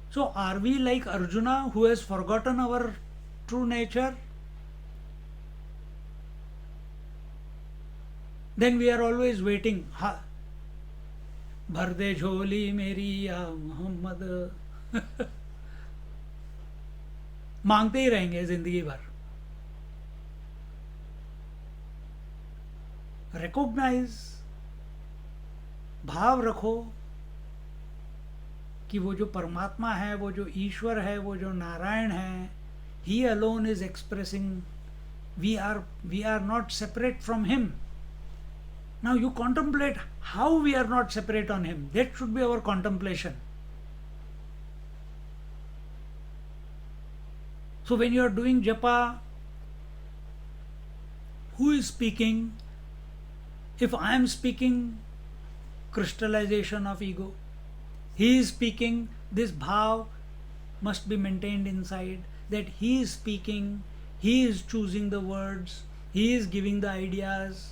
So are we like Arjuna who has forgotten our true nature? Then we are always waiting. भर दे झोली मेरी या मोहम्मद. मांगते ही रहेंगे जिंदगी भर. Recognise, भाव रखो कि वो जो परमात्मा है, वो जो ईश्वर है, वो जो नारायण है, he alone is expressing. We are not separate from him. Now you contemplate how we are not separate on him. That should be our contemplation. So when you are doing japa, who is speaking? If I am speaking, crystallization of ego. He is speaking, this bhav must be maintained inside, that he is speaking, he is choosing the words, he is giving the ideas,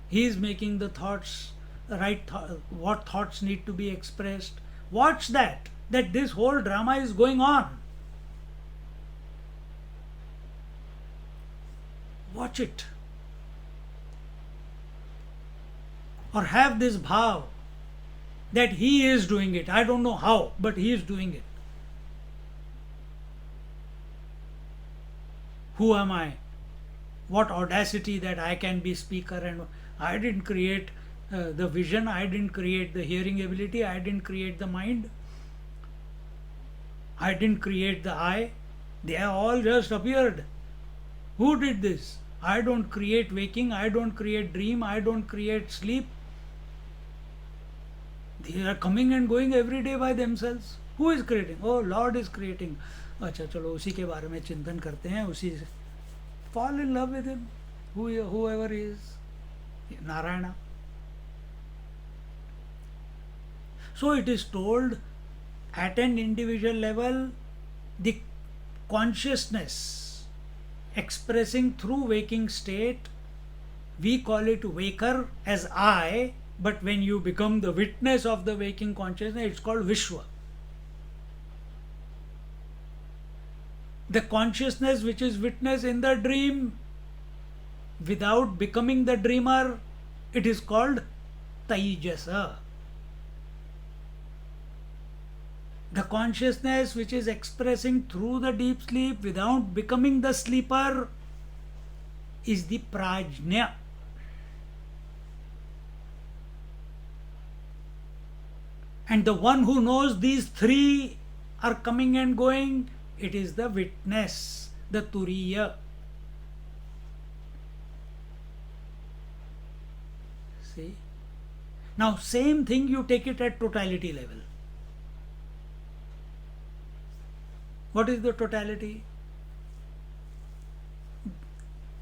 he is making the thoughts, what thoughts need to be expressed. Watch that this whole drama is going on. Watch it. Or have this bhav that he is doing it. I don't know how, but he is doing it. Who am I? What audacity that I can be speaker, and I didn't create the vision, I didn't create the hearing ability, I didn't create the mind, I didn't create the eye. They all just appeared. Who did this? I don't create waking, I don't create dream, I don't create sleep. They are coming and going every day by themselves. Who is creating? Oh, Lord is creating. अच्छा चलो उसी के बारे में चिंतन करते हैं, उसी से fall in love with him, whoever he is. Narayana. So it is told at an individual level, the consciousness expressing through waking state, we call it waker as I, but when you become the witness of the waking consciousness, it's called Vishwa. The consciousness which is witness in the dream, without becoming the dreamer, it is called Taijasa. The consciousness which is expressing through the deep sleep without becoming the sleeper is the Prajna. And the one who knows these three are coming and going, it is the witness, the Turiya. See? Now, same thing you take it at totality level. What is the totality?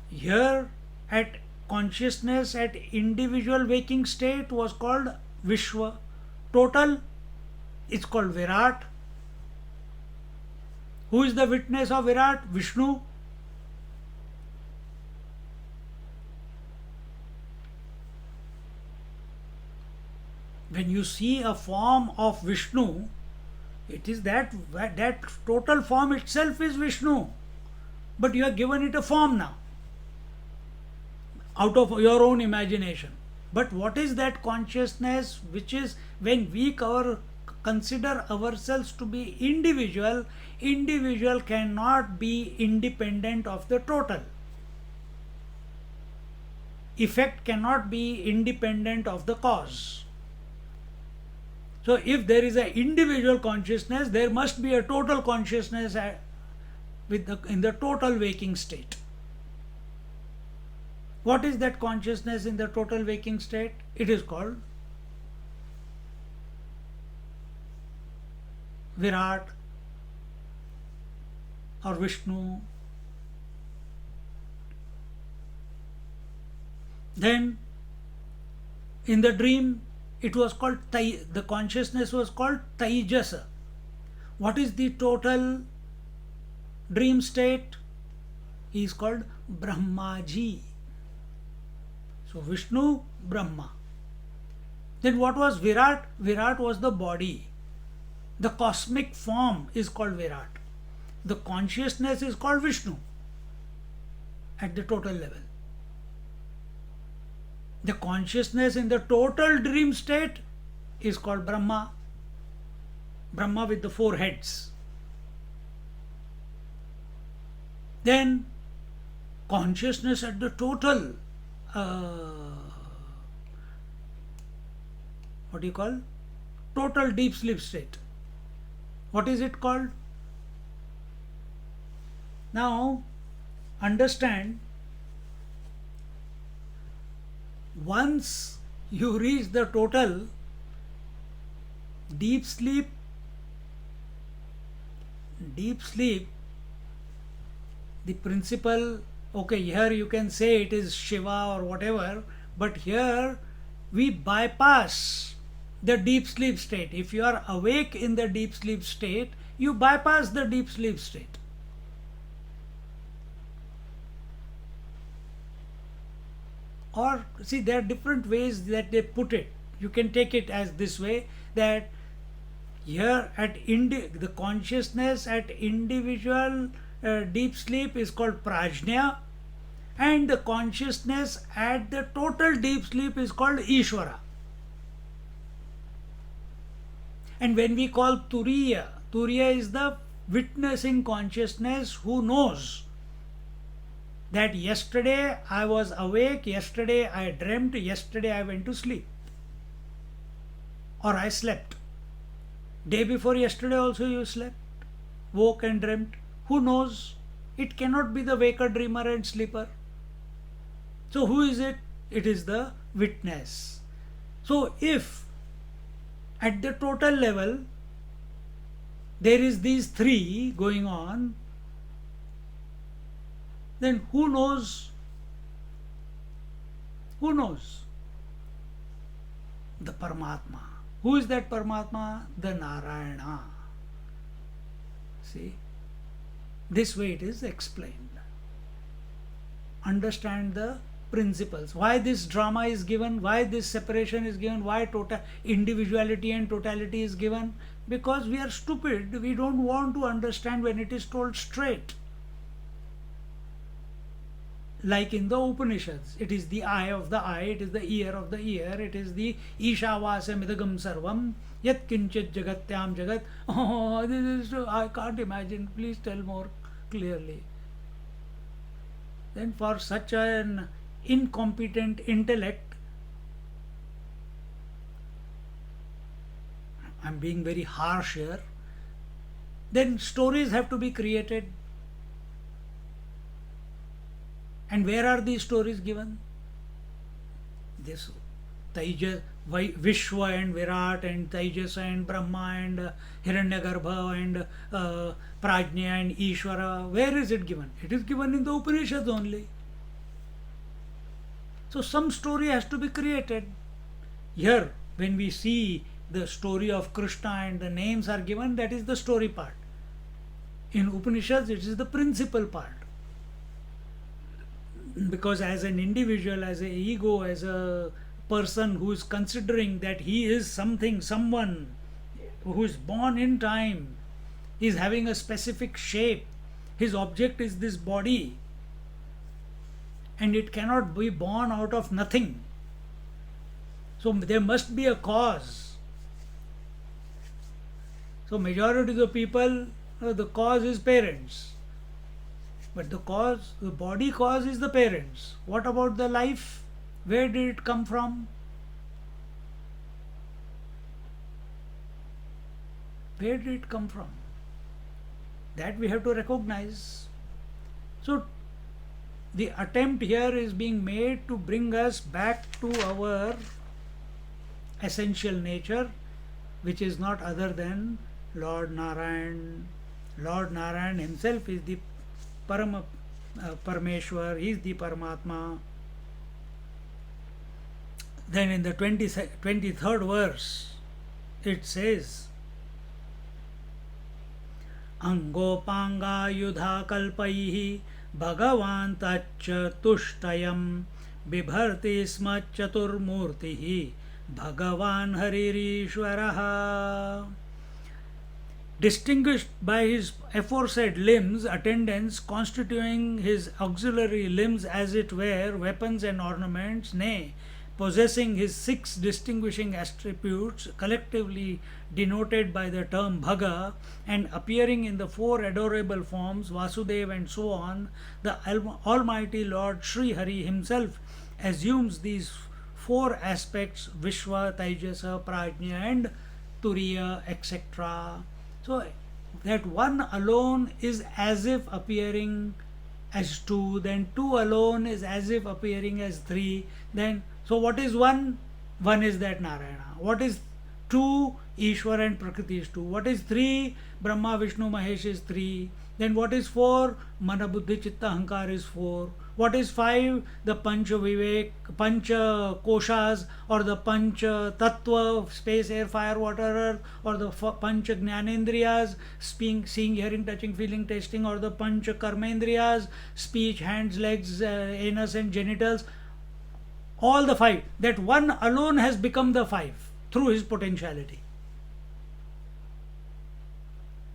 Here at consciousness at individual waking state was called Vishwa. Total is called Virat. Who is the witness of Virat? Vishnu. When you see a form of Vishnu, it is that total form itself is Vishnu. But you have given it a form now, out of your own imagination. But what is that consciousness which is when we consider ourselves to be individual, individual cannot be independent of the total. Effect cannot be independent of the cause. So if there is an individual consciousness, there must be a total consciousness in the total waking state. What is that consciousness in the total waking state? It is called Virat or Vishnu. Then in the dream it was called the consciousness was called Taijasa. What is the total dream state? He is called Brahmaji. So Vishnu, Brahma. Then what was Virat? Virat was the body. The cosmic form is called Virat. The consciousness is called Vishnu at the total level. The consciousness in the total dream state is called Brahma. Brahma with the 4 heads. Then consciousness at the total what do you call? Total deep sleep state. What is it called? Now understand, once you reach the total deep sleep, the principle, okay, here you can say it is Shiva or whatever, but here we bypass the deep sleep state. If you are awake in the deep sleep state, you bypass the deep sleep state. Or see, there are different ways that they put it. You can take it as this way, that here at the consciousness at individual deep sleep is called Prajna, and the consciousness at the total deep sleep is called Ishvara. And when we call Turiya, Turiya is the witnessing consciousness who knows that yesterday I was awake, yesterday I dreamt, yesterday I went to sleep, or I slept. Day before yesterday also you slept, woke and dreamt. Who knows? It cannot be the waker, dreamer and sleeper. So who is it? It is the witness. So if at the total level there is these 3 going on, then who knows? Who knows? The Paramatma. Who is that Paramatma? The Narayana. See, this way it is explained. Understand the principles. Why this drama is given, why this separation is given, why total individuality and totality is given. Because we are stupid, we don't want to understand when it is told straight. Like in the Upanishads, it is the eye of the eye, it is the ear of the ear, it is the Ishavasam idagam sarvam, yat kinchit jagatyam jagat. Oh, this is, I can't imagine, please tell more clearly. Then for such an incompetent intellect, I'm being very harsh here, then stories have to be created. And where are these stories given? This Taijas, Vishwa and Virat and Taijasa and Brahma and Hiranyagarbha and Prajna and Ishvara. Where is it given? It is given in the Upanishads only. So some story has to be created. Here, when we see the story of Krishna and the names are given, that is the story part. In Upanishads, it is the principal part. Because as an individual, as an ego, as a person who is considering that he is something, someone who is born in time, is having a specific shape, his object is this body, and it cannot be born out of nothing. So there must be a cause. So majority of the people, the cause is parents. But the body cause is the parents. What about the life? Where did it come from? Where did it come from? That we have to recognize. So the attempt here is being made to bring us back to our essential nature, which is not other than Lord Narayan. Lord Narayan himself is the Parameshwar, he is the Paramatma. Then in the 23rd verse, it says, Angopanga yudha kalpaihi bhagavan taccha tushtayam bibharti sma chaturmurtihi bhagavan haririshwaraha. Distinguished by his aforesaid limbs, attendants constituting his auxiliary limbs as it were weapons and ornaments, nay, possessing his 6 distinguishing attributes collectively denoted by the term Bhaga and appearing in the 4 adorable forms Vasudeva and so on, the Almighty Lord Sri Hari himself assumes these 4 aspects Vishwa, Taijasa, Prajna and Turiya, etc. So that one alone is as if appearing as 2, then 2 alone is as if appearing as 3, then so what is 1? 1 is that Narayana. What is 2? Ishwar and Prakriti is 2. What is 3? Brahma, Vishnu, Mahesh is 3. Then what is 4? Mana, Buddhi, Chitta, Ahankar is 4. What is 5? The Pancha Vivek, Pancha Koshas, or the Pancha Tattva, space, air, fire, water, earth, or the Pancha Jnanendriyas, seeing, hearing, touching, feeling, tasting, or the Pancha Karmendriyas, speech, hands, legs, anus and genitals. All the 5. That one alone has become the 5 through his potentiality.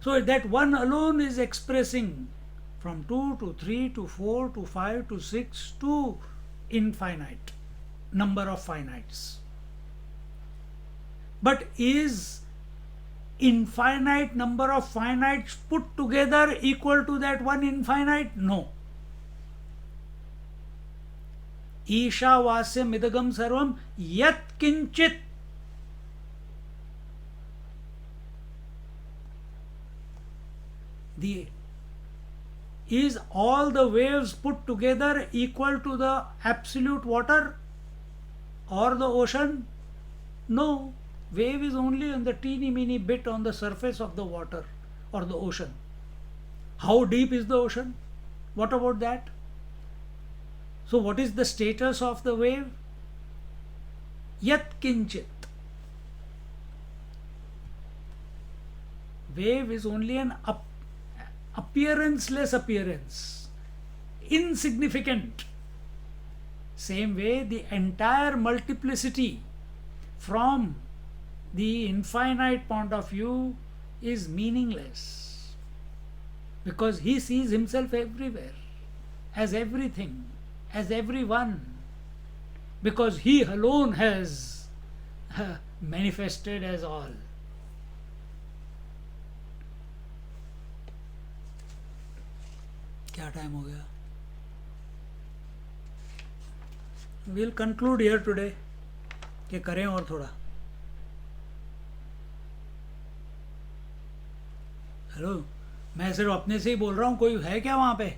So that one alone is expressing from 2 to 3 to 4 to 5 to 6 to infinite number of finites. But is infinite number of finites put together equal to that one infinite? No. Ishavasya midagam sarvam yat kinchit. Is all the waves put together equal to the absolute water or the ocean? No. Wave is only on the teeny mini bit on the surface of the water or the ocean. How deep is the ocean? What about that? So what is the status of the wave? Yat kinchit. Wave is only an appearanceless appearance, insignificant. Same way, the entire multiplicity from the infinite point of view is meaningless, because he sees himself everywhere, as everything, as everyone, because he alone has manifested as all. क्या time हो गया? We'll conclude here today. कि करें और थोड़ा. Hello, मैं सिर्फ अपने से ही बोल रहा हूँ, कोई है क्या वहाँ पे?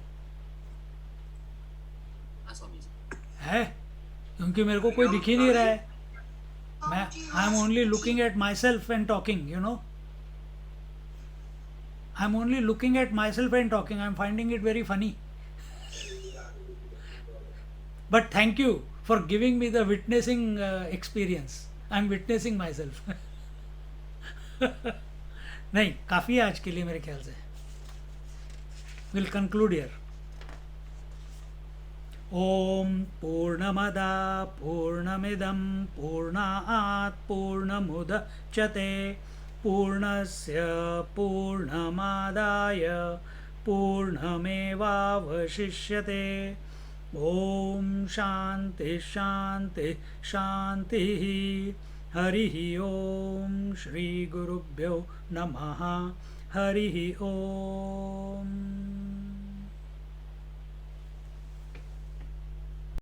है? क्योंकि मेरे को कोई दिख ही नहीं रहा है. I'm only looking at myself and talking, you know. I'm only looking at myself and talking. I'm finding it very funny. But thank you for giving me the witnessing experience. I'm witnessing myself. नहीं, काफ़ी है आज के लिए मेरे ख्याल से. We'll conclude here. ॐ पूर्णमदा पूर्णमिदं पूर्णात् पूर्णमुदच्यते पूर्णस्य पूर्णमादाय पूर्णमेवावशिष्यते. ॐ शान्ति शान्ति शान्तिः. हरिः ॐ श्रीगुरुभ्यो नमः. हरिः ॐ.